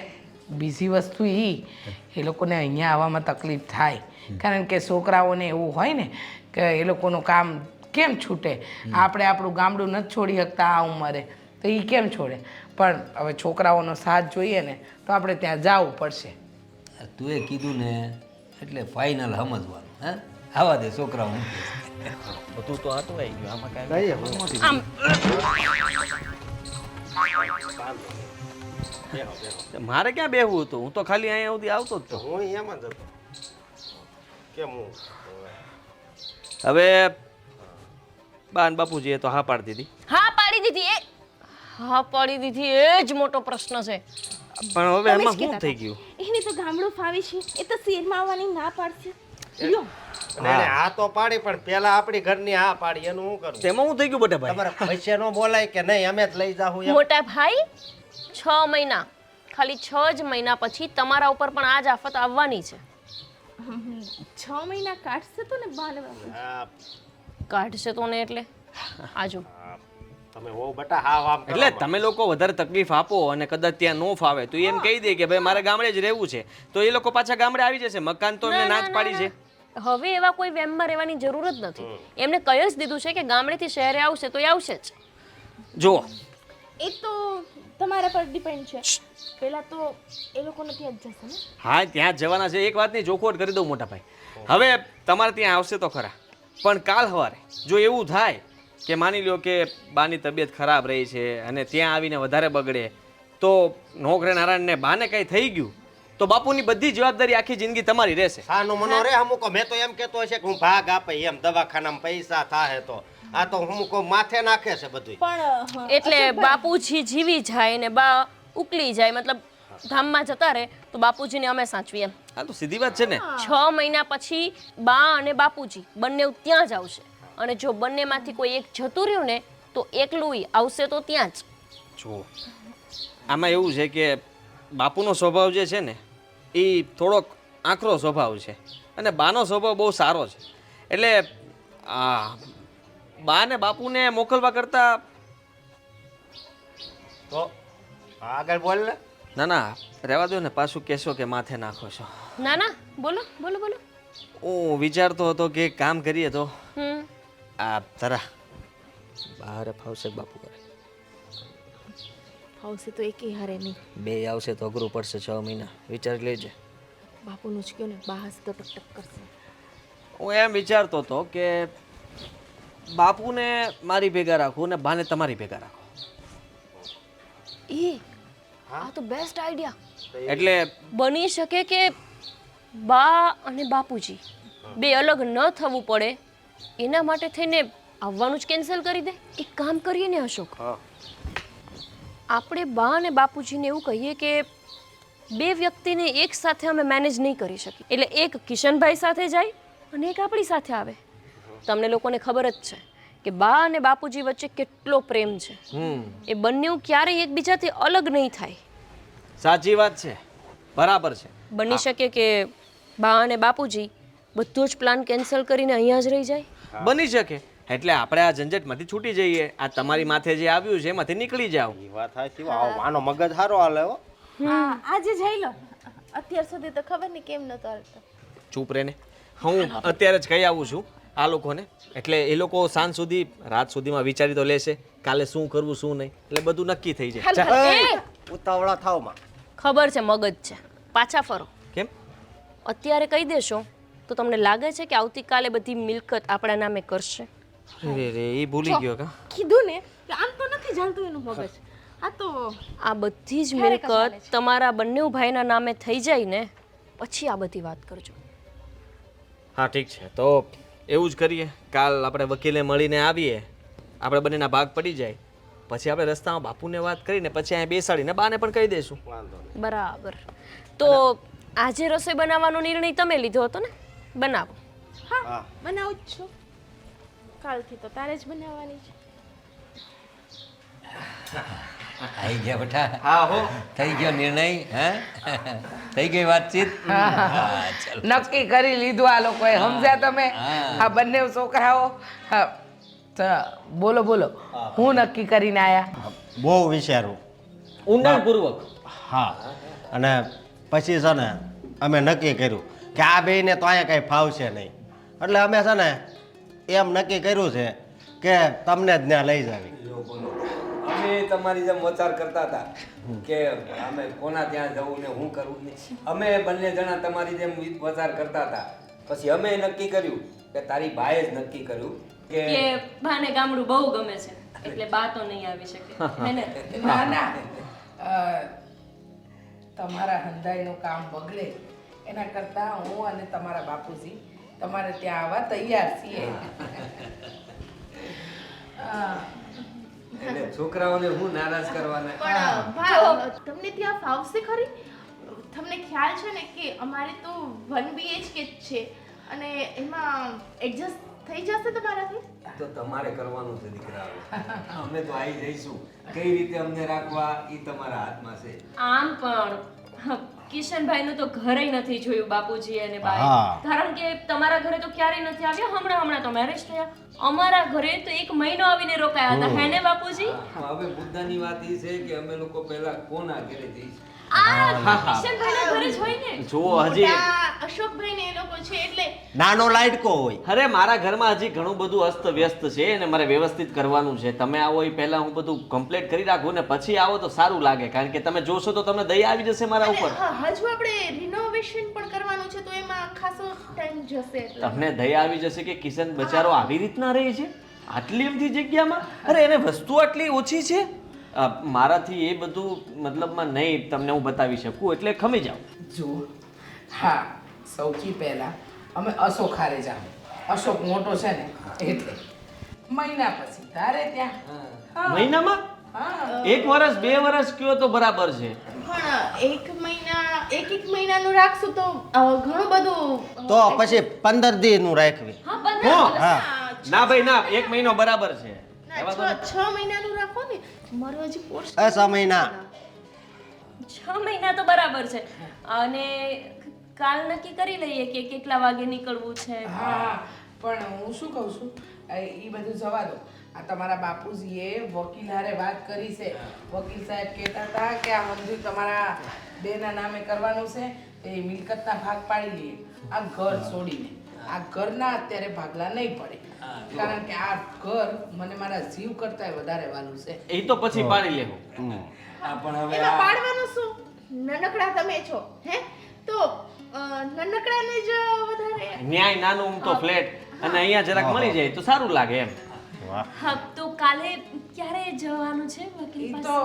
બીજી વસ્તુ એ લોકોને અહીંયા આવવામાં તકલીફ થાય, કારણ કે છોકરાઓને એવું હોય ને કે એ લોકોનું કામ કેમ છૂટે. આપણે આપણું ગામડું નથી છોડી શકતા આ ઉંમરે, તો એ કેમ છોડે. પણ હવે છોકરાઓનો સાથ જોઈએ ને તો આપણે ત્યાં જવું પડશે. તું એ કીધું ને એટલે ફાઇનલ સમજવાનું. હા, આવા દે છોકરાઓ. બધું તો આતું આવી ગયું આમાં કાંઈ આમ મારે ક્યાં બેહવું હતું? હું તો ખાલી અહીંયા સુધી આવતો જ હતો. હું એમ જ હતો કેમ હું હવે બા ને બાપુજીએ તો હા પાડી દીધી. હા પાડી દીધી. એ જ મોટો પ્રશ્ન છે. પણ હવે એમાં શું થઈ ગયું? એને તો ગામડું ફાવી છે, એ તો શહેરમાં આવવાની ના પાડશે. લ્યો. અને એને આ તો પાડી, પણ પેલા આપણી ઘરની આ પાડી, એનું શું કરવું? તેમાં શું થઈ ગયું મોટા ભાઈ? તમારે પૈસે નો બોલાય કે નહીં, અમે જ લઈ જાહું એમ? મોટા ભાઈ 6 મહિના, ખાલી 6 જ મહિના પછી તમારા ઉપર પણ આ જ આફત આવવાની છે. 6 મહિના કાઢશે તો ને બાને બાપુ. હા, કાઢશે તો ને એટલે આજો તમે હો બટા હા આમ કરો. એટલે તમે લોકો વધારે તકલીફ આપો અને કદાચ ત્યાં નો ફાવે તો એમ કહી દે કે ભાઈ મારે ગામડે જ રહેવું છે, તો એ લોકો પાછા ગામડે આવી જશે. મકાન તો એમને ના જ પાડી છે. હવે એવા કોઈ વેમમાં રહેવાની જરૂર જ નથી. એમને કહી જ દીધું છે કે ગામડેથી શહેરે આવશે તો એ આવશે જ. જુઓ, એ તો તમારા પર ડિપેન્ડ છે. પહેલા તો એ લોકોને ત્યાં જ જશે ને. હા ત્યાં જ જવાના છે. એક વાતની ચોખવટ કરી દઉં મોટા ભાઈ, હવે તમારે ત્યાં આવશે તો ખરા, પણ કાલ સવારે જો એવું થાય કે માની લો કે બાની તબિયત ખરાબ રહી છે અને ત્યાં આવીને વધારે બગડે, તો નોકરે નારાયણને બાને કંઈ થઈ ગયું તો બાપુની બધી જવાબદારી આખી જિંદગી તમારી રહેશે. સાનો મનો રે અમુકો. મેં તો એમ કહેતો હશે કે હું ભાગ આપે એમ, દવાખાનામાં પૈસા થાય તો. આ તો અમુકો માથે નાખે છે બધું. પણ એટલે બાપુજી જીવી જાય ને બા ઉકલી જાય, મતલબ ધામમાં જતા રહે તો બાપુજીને અમે સાચવી એમ. આ તો સીધી વાત છે ને. 6 મહિના પછી બા અને બાપુજી બંને ત્યાં જ આવશે, અને જો બંનેમાંથી કોઈ એક જતું રહ્યું ને તો એકલું આવશે તો ત્યાં જ. જુઓ, આમાં એવું છે કે બાપુનો સ્વભાવ જે છે ને એ થોડોક આકરો સ્વભાવ છે અને બાનો સ્વભાવ બહુ સારો છે. એટલે આ બા ને બાપુને મોકલવા કરતા તો આગળ બોલ ને. ના રહેવા દો ને, પાછું કહેશો કે માથે નાખો છો. ના ના, બોલો બોલો બોલો. હું વિચારતો હતો કે એક કામ કરીએ તો હમ આ તરા બહાર ફાવશે બાપુ કરે, ફાવશે તો એકે હારે નહીં. બે આવશે તો અઘરું પડશે. 6 મહિના વિચારી લેજે. બાપુનું જ કયો ને, બા હશે તો ટક કરશે. હું એમ વિચારતો હતો કે બાપુને મારી ભેગા રાખું ને બાને તમારી ભેગા રાખો. આ તો બેસ્ટ આઈડિયા. એટલે બની શકે કે બા અને બાપુજી બે અલગ ન થવું પડે, એના માટે થઈને આવવાનું જ કેન્સલ કરી દે. એક કામ કરીએ ને અશોક, આપણે બા અને બાપુજીને એવું કહીએ કે બે વ્યક્તિને એક સાથે અમે મેનેજ નહીં કરી શકીએ, એટલે એક કિશનભાઈ સાથે જાય અને એક આપણી સાથે આવે. તમને લોકોને ખબર જ છે કે બા અને બાપુજી વચ્ચે કેટલો પ્રેમ છે. એ બંને ક્યારેય એકબીજાથી અલગ નહીં થાય. સાચી વાત છે, બરાબર છે. બની શકે કે બા અને બાપુજી બધો જ પ્લાન કેન્સલ કરીને અહીંયા જ રહી જાય. બની શકે. એટલે આપણે આ ઝંઝટમાંથી છૂટી જઈએ. આ તમારી માથે જે આવ્યું છે એમાંથી નીકળી જાવ. એ વાત સાચી. આનો મગજ સારો હાલે હો. હા આજે જઈ લો. અત્યાર સુધી તો ખબર નહીં કેમ નતો હાલતો. ચૂપ રહે ને. હું અત્યારે જ કહી આવું છું આ લોકોને, એટલે એ લોકો સાંજ સુધી રાત સુધીમાં વિચારી તો લેશે કાલે શું કરવું શું નહીં, એટલે બધું નક્કી થઈ જાય. એ, ઉતાવળા થાવ માં. ખબર છે મગજ છે, પાછા ફરો. કેમ? અત્યારે કહી દેશો તો તમને લાગે છે કે આવતીકાલે બધી મિલકત આપણા નામે કરશે? રે રે એ ભૂલી ગયો કા કીધું ને કે આમ તો નથી જાણતું એનું મગજ. આ તો આ બધી જ મિલકત તમારા બંને ભાઈના નામે થઈ જાય ને પછી આ બધી વાત કરજો. હા ઠીક છે તો એવું જ કરીએ. કાલ આપણે વકીલે મળીને આવીએ, આપણે બંનેના ભાગ પડી જાય, પછી આપણે રસ્તામાં બાપુને વાત કરીને પછી અહીંયા બેસાડીને બાને પણ કહી દઈશું. બરાબર. તો આજે રસોઈ બનાવવાનો નિર્ણય તમે લીધો હતો ને? બનાવો. હા બનાવું જ છું. કાલથી તો તારે જ બનાવવાની છે. આવી ગયા બેટા. હા હો થઈ ગયો નિર્ણય? હે થઈ ગઈ વાતચીત? હા, ચાલો. નક્કી કરી લીધું આ લોકોએ, સમજ્યા તમે? હા. આ બંને છોકરાઓ. હા, તો બોલો બોલો, હું નક્કી કરીને આયા. બહુ વિચારું. ઊંડાણપૂર્વક. હા, અને પછી છે ને અમે નક્કી કર્યું કે આ બેયને તો અહીંયા કાંઈ ફાવશે નહીં, એટલે અમે છે ને એમ નક્કી કર્યું છે કે તમને જ ત્યાં લઈ જાવી. લો બોલો. અમે તમારી જેમ વિચાર કરતા હતા કે અમે કોના ત્યાં જવું ને શું કરવું ને. અમે બંને જણા તમારી જેમ વિચાર કરતા હતા. પછી અમે નક્કી કર્યું કે તારી ભાઈએ જ નક્કી કર્યું કે કે બાને ગામડું બહુ ગમે છે એટલે બા તો નહીં આવી શકે હે ને? ના ના, તમારા હંધાઈનું કામ બગડે એના કરતાં હું અને તમારા બાપુજી તમારે ત્યાં આવવા તૈયાર છીએ. એટલે છોકરાઓને હું નારાજ કરવાના. પણ ભા તમને ત્યાં ફાવશે ખરી? તમને ખ્યાલ છે ને કે અમારે તો 1 BHK જ છે અને એમાં એડજસ્ટ થઈ જશે તમારાથી? તો તમારે કરવાનું છે દીકરા. અમે તો આવી જઈશું. કઈ રીતે અમને રાખવા એ તમારા હાથમાં છે. આમ પણ કિશનભાઈનું તો ઘરે નથી જોયું બાપુજી અને બાએ. હા. કારણ કે તમારા ઘરે તો ક્યારેય નથી આવ્યા. હમણાં તો મેરેજ થયા. અમારા ઘરે તો 1 મહિનો આવીને રોકાયા હતા હે ને બાપુજી? હવે મુદ્દાની વાત એ છે કે અમે લોકો પહેલા કોના ઘરે જઈશું. આ કિશનભાઈના ઘરે જ હોય ને? જો હજી મોટા અશોકભાઈ ને એ લોકો છે એટલે નાનો લાઈટકો હોય. અરે મારા ઘરમાં હજી ઘણું બધું અસ્ત વ્યસ્ત છે અને મારે વ્યવસ્થિત કરવાનું છે. તમે આવો એ પહેલા હું બધું કમ્પ્લીટ કરી રાખું ને પછી આવો તો સારું લાગે, કારણ કે તમે જોશો તો તમને દયા આવી જશે મારા ઉપર. હા, હજુ આપણે રિનોવેશન પણ કરવાનું છે તો એમાં ખાસો ટાઈમ જશે એટલે તમને દયા આવી જશે કે કિશન બચારો આવી રીતના રહે છે આટલી બધી જગ્યામાં. અરે એને વસ્તુ આટલી ઓછી છે. મારાથી એ બધું મતલબમાં નહીં તમને હું બતાવી શકું, એટલે ખમી જાઓ. જુઓ, હા, સૌથી પહેલા અમે અશોક હારે જાવ. અશોક મોટો છે ને એટલે મહિના પછી તારે ત્યાં. હા, મહિનામાં હા. 1 વર્ષ 2 વર્ષ કયો તો બરાબર છે. પણ એક મહિનાનું રાખશું તો ઘણું બધું તો પછી 15 દીનું રાખવી. હા, 15 હા, ના ભાઈ ના, 1 મહિનો બરાબર છે. ના, 6 મહિનાનું રાખો ને. મારું હજી કોર્સ 6 મહિના. 6 મહિના તો બરાબર છે. અને કાલ નક્કી કરી લઈએ કે કેટલા વાગે નીકળવું છે. હા, પણ હું શું કહું છું, એ બધું જવા દો. આ તમારા બાપુજીએ વકીલ હારે વાત કરી છે. વકીલ સાહેબ કહેતા હતા કે આ મંજૂર તમારા બેના નામે કરવાનું છે, એ મિલકતના ભાગ પાડી લઈએ. આ ઘર છોડીને આ ઘરના અત્યારે ભાગલા નહીં પડે, કારણ કે આ ઘર મને મારા જીવ કરતાંય વધારે વાલું છે. એ તો પછી પાડી લેવું. પણ હવે એમાં પાડવાનું શું? નાનકડા તમે છો હે તો નાનકડાને જ વધારે ન્યાય નાનું તો ફ્લેટ અને અહીંયા જરાક મળી જાય તો સારું લાગે એમ. વાહ. હા, તો કાલે ક્યારે જવાનું છે વકીલ એ પાસે? તો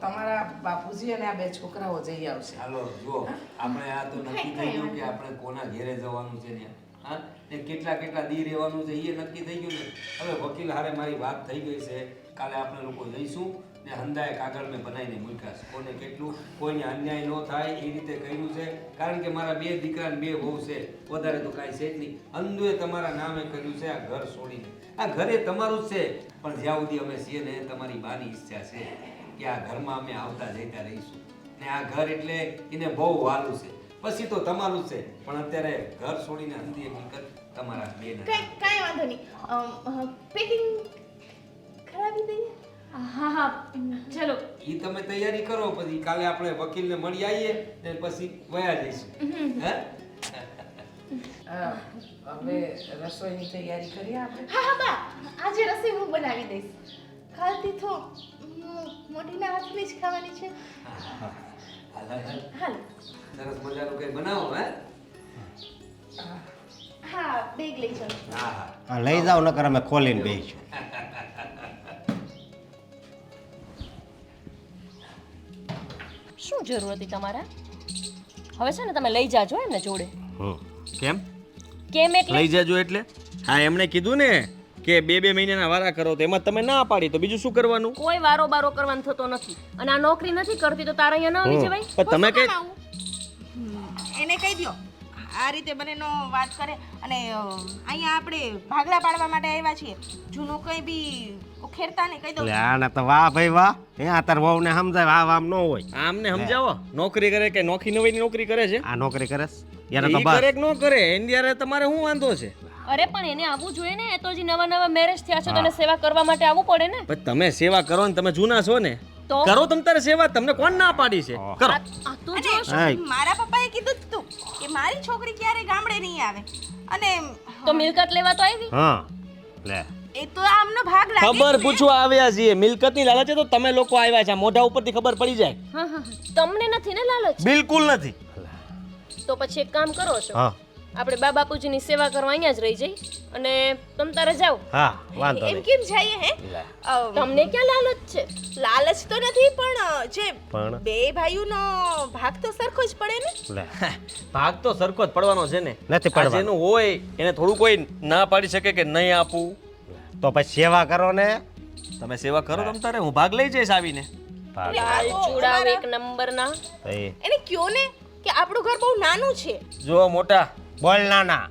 તમારા બાપુજી અને આ 2 છોકરાઓ જઈ આવશે. હાલો જુઓ, આપણે આ તો નક્કી થઈ ગયું કે આપણે કોના ઘેરે જવાનું છે ને. હા, ને કેટલા દી રહેવાનું છે એ નક્કી થઈ ગયું ને. હવે વકીલ હારે મારી વાત થઈ ગઈ છે. કાલે આપણે લોકો જઈશું ને હંધાએ કાગળ મેં બનાવીને મૂક્યા છે. કોને કેટલું કોઈને અન્યાય ન થાય એ રીતે કર્યું છે. કારણ કે મારા 2 દીકરા ને 2 વહુ છે, વધારે તો કાંઈ છે જ નહીં. અંધુએ તમારા નામે કર્યું છે આ ઘર છોડીને. આ ઘરે તમારું જ છે, પણ જ્યાં સુધી અમે છીએ ને તમારી બાની ઈચ્છા છે કે આ ઘરમાં અમે આવતા જતા રહીશું. ને આ ઘર એટલે એને બહુ વાલું છે. પછી તો તમારું જ છે, પણ અત્યારે ઘર છોડીને અંધી હકીકત તમારા બેના. કાંઈ વાંધો નહીં. પેકિંગ કરાવી દઈએ. હા હા, ચલો. ઈ તમે તૈયારી કરો, પછી કાલે આપણે વકીલને મળી આવીએ ને પછી વયા જઈશું. હે? હવે રસોઈની તૈયારી કરીએ આપણે. હા હા બા, આજે રસોઈ હું બનાવી દઈશ. કાલથી તો મોટીના હાથની જ ખાવાની છે. હાલ, હાલ, હાલ. હાલ. સરસ મજાનું કંઈ બનાવો. હે? હા બેગ લઈ જાઓ. હા લઈ જાઓ નકર અમે ખોલીને બેસીશું. શું જરૂર હતી તમારા? હવે છે ને તમે લઈ જાજો એમને જોડે. હમ કેમ કેમ એટલે? લઈ જજો એટલે? હા એમણે કીધું ને કે 2 મહિનાના વારા કરો તો એમાં તમે ના પાડી તો બીજું શું કરવાનું? કોઈ વારો બારો કરવાનો થતો નથી. અને આ નોકરી નથી કરતી તો તારા અહીંયા ન આવી જવાય? પણ તમે કઈ એને કહી દ્યો આ રીતે બંનેનો વાત કરે અને અહીંયા આપણે ભાગલા પાડવા માટે આવ્યા છીએ. જૂનું કંઈ બી ઉખેરતા નહીં કહી દો. એટલે આને તો વાહ ભાઈ વાહ. હે આ તાર વહુને સમજાય આમ આમ ન હોય. આમને સમજાવો નોકરી કરે કે નોખી નવીની નોકરી કરે છે આ નોકરી કરે છે? યાર તો ઈ બસ કરે કે ન કરે એની યારે તમારે શું વાંધો છે? અરે પણ એને આવવું જોઈએ ને. એ તો હજી નવા મેરેજ થયા છે તો એને સેવા કરવા માટે આવવું પડે ને. પણ તમે સેવા કરો ને તમે જૂના છો ને તો કરો તમ તારે સેવા. તમને કોણ ના પાડી છે? કરો. આ તો અને હાય. મારા પપ્પાએ કીધું જ તું કે મારી છોકરી ક્યારે ગામડે નહીં આવે અને તો મિલકત લેવા તો આવી. હા લે એ તો આમનો ભાગ લાગે ખબર પૂછવા આવ્યા છીએ. મિલકતની લાલચે તો તમે લોકો આવ્યા છે. આ મોઢા ઉપરથી ખબર પડી જાય. હા હા તમને નથી ને લાલચ? બિલકુલ નથી. તો પછી એક કામ કરો છો, હા આપણે બા બાપુજીની સેવા કરવા અહીંયા જ રહી જઈ અને તમ તારે જાઓ. હા વાંધો એમ નહીં. કેમ જઈએ હે તમને ક્યાં લાલચ છે? લાલચ તો નથી પણ જે પણ? બે ભાઈઓનો ભાગ તો સરખો જ પડે ને. લે ભાગ તો સરખો જ પડવાનો છે ને. નથી આ પડવાનો. જેનું હોય એને થોડું કોઈ ના પાડી શકે કે નહીં આપું. તો પછી સેવા કરો ને. તમે સેવા કરો તમ તારે હું ભાગ લઈ જઈશ આવીને. ભાગ. લાલ ચૂડાવ એક નંબરના. એ એને કયો ને કે આપણું ઘર બહુ નાનું છે. જો મોટા બોલ નાના.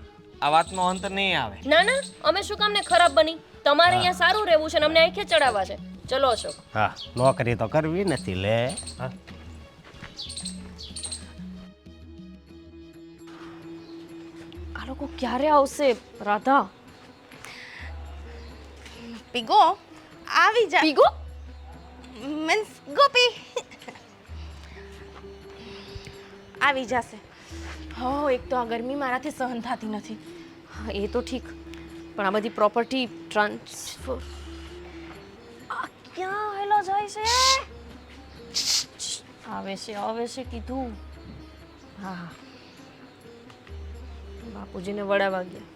આ વાતનો અંત નહીં આવે. ના ના અમે શું કામ ને ખરાબ બની? તમારે અહીંયા સારું રહેવું છે ને અમને આંખે ચડાવવા છે. ચલો અશોક. હા નોકરી તો કરવી નથી લે. હા આ લોકો ક્યારે આવશે રાધા? પીગો આવી જા. પીગો? મીન્સ ગોપી આવી જશે. હો એક તો આ ગરમી મારાથી સહન થતી નથી. હા એ તો ઠીક પણ આ બધી પ્રોપર્ટી ટ્રાન્સફર આ ક્યાં હેલો જાય છે? આવે છે કીધું. હા હા બાપુજીને વડાવા ગયા.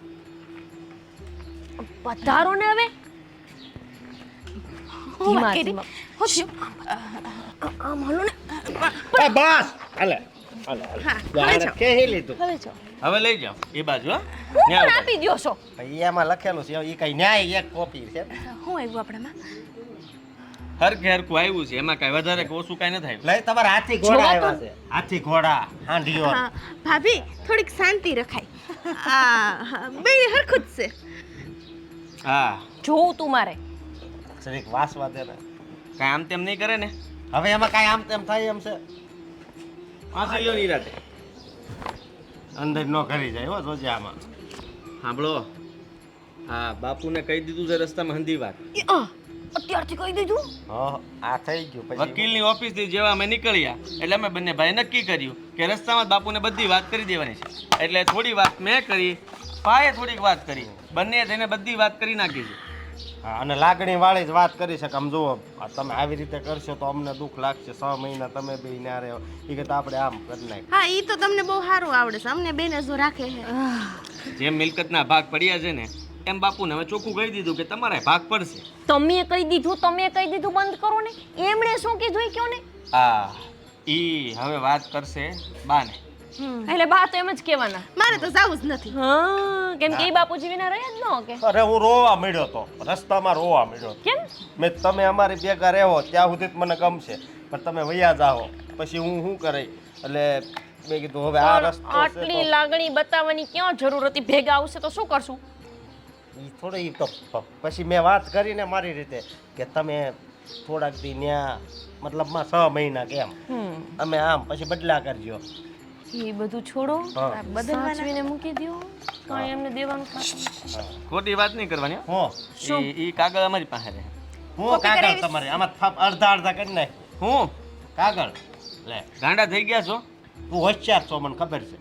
પધારો ને હવે. ધીમા ધીમા. આમ હલો ને. એ બસ હાલે હાલે હા હાલે કેહી લીધું. હવે જો હવે લઈ જાઓ એ બાજુ. હા હું ન્યા પણ ઉતાર. આપી દ્યો છો. ભાઈ એમાં લખેલું છે એ કઈ ન્યાય એક કોપી છે. શું આવ્યું આપણામાં? હરખે હરખું આવ્યું છે. એમાં કાંઈ વધારે કે ઓછું કાંઈ નથી આવ્યું. લઈ તમારા હાથી ઘોડા આવ્યા છે. હાથી ઘોડા હાંડીઓ. હા ભાભી થોડીક શાંતિ રખાય. આ બે હરખું જ છે. હા જોઉં તું મારે. જરીક વાસવા દે ને. કાંઈ આમ તેમ નહીં કરે ને. હવે એમાં કાંઈ આમ તેમ થાય એમ છે? પાછી લ્યો નિરાતે. અંદર નો કરી જાય હો જોજે આમાં. સાંભળો હા બાપુને કહી દીધું છે રસ્તામાં હંધી વાત. અત્યારથી કહી દીધું. હા આ થઈ ગયું પછી. વકીલની ઓફિસથી જેવા અમે નીકળ્યા એટલે અમે બંને ભાઈ નક્કી કર્યું કે રસ્તામાં જ બાપુને બધી વાત કરી દેવાની છે. એટલે થોડી વાત મેં કરી, ભાઈએ થોડીક વાત કરી, બંને થઈને બધી વાત કરી નાખી છે. હા અને લાગણી વાળી જ વાત કરી છે કે આમ જુઓ આ તમે આવી રીતે કરશો તો અમને દુઃખ લાગશે. 6 મહિના તમે બે ના રહ્યો એ કે આપણે આમ કરી નાખ. હા ઈ તો તમને બહુ સારું આવડે છે. અમને બેને જો રાખે છે. જેમ મિલકતના ભાગ પડ્યા છે ને એમ બાપુને હવે ચોખ્ખું કહી દીધું કે તમારે ભાગ પડશે. તમે કહી દીધું બંધ કરો ને. એમણે શું કીધું એ કયો ને. હા ઈ હવે વાત કરશે બાને. એટલે બા તો એમ જ કહેવાના. મારે તો જાવું જ નથી. હા કેમ કે એ બાપુજી વિના રહ્યા જ ન કે. અરે હું રોવા મળ્યો તો રસ્તામાં રોવા મળ્યો તો. કેમ? મેં તમે અમારી ભેગા રહેવો ત્યાં સુધી જ મને ગમશે પણ તમે વૈયા જાઓ પછી હું શું કરે એટલે મેં કીધું હવે આ રસ્તો છે આટલી લાગણી બતાવવાની ક્યાં જરૂર હતી? ભેગા આવશે તો શું કરશું? ઈ થોડી તો પછી મેં વાત કરીને મારી રીતે કે તમે થોડાક દી ન્યા મતલબમાં 6 મહિના કેમ અમે આમ પછી બદલા કરજો. એ બધું છોડો. હા. સાચવીને મૂકી દો. કાંઈ એમને દેવાનું થશે. ખોટી વાત નહીં કરવાની હો. હું ઈ કાગળ અમારી પાસે રહે. હું કાગળ તમારે આમાં અડધા અડધા કરી નાખ. હું કાગળ લે ગાંડા થઈ ગયા છો તું હોશિયાર છો મને ખબર છે.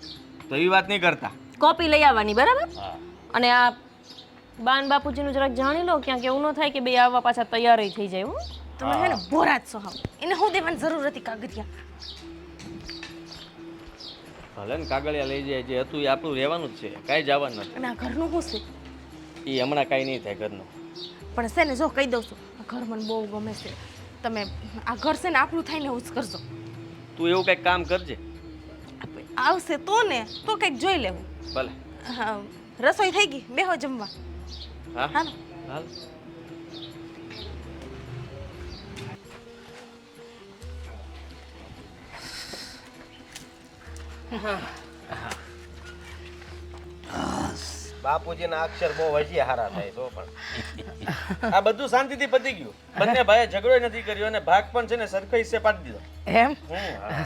તો એ વાત નહીં કરતા. કોપી લઈ આવવાની બરાબર. હા અને આ બાન બાપુજીનું જરાક જાણી લો ક્યાંક એવું ન થાય કે બે આવવા પાછા તૈયાર થઈ જાય. હો તમે હે ને બોરા જ છો. હાવ એને હું દેવાની જરૂર હતી કાગળિયા. ભલે ને કાગળિયા લઈ જાય જે હતું એ આપણું રહેવાનું જ છે કાંઈ જવાનું નથી અને આ ઘરનું શું છે એ હમણાં કાંઈ નહીં થાય ઘરનું પણ છે ને જો કહી દઉં છું આ ઘર મને બહુ ગમે છે તમે આ ઘર છે ને આપણું થાય ને એવું જ કરજો તું એવું કંઈક કામ કરજે આવશે તો ને તો કંઈક જોઈ લેવું ભલે હા, રસોઈ થઈ ગઈ બેહો જમવા હા હાલો હાલ બાપુજીના અક્ષર બહુ હજી હારા થાય તો પણ આ બધું શાંતિથી પતી ગયું બંને ભાઈએ ઝઘડો નથી કર્યો અને ભાગ પણ છે ને સરખો હિસ્સે પાડી દીધો એમ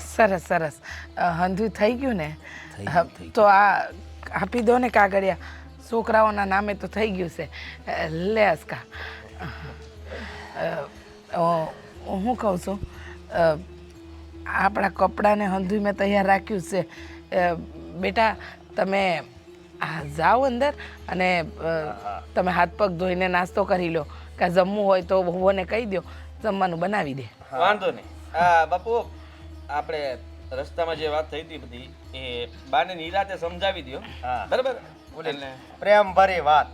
સરસ સરસ હંધુ થઈ ગયું ને તો આ આપી દો ને કાગળિયા છોકરાઓના નામે તો થઈ ગયું છે લે અસ્કા હું કહું છું આપણા કપડાને હંધુ મેં તૈયાર રાખ્યું છે બેટા તમે જાઓ અંદર અને તમે હાથ પગ ધોઈને નાસ્તો કરી લો કે જમવું હોય તો વહુઓને કહી દો જમવાનું બનાવી દે વાંધો નહીં બાપુ આપણે રસ્તામાં જે વાત થઈ હતી બધી એ બાને નિરાતે સમજાવી દો હા. બરાબર ઓલી પ્રેમ ભરી વાત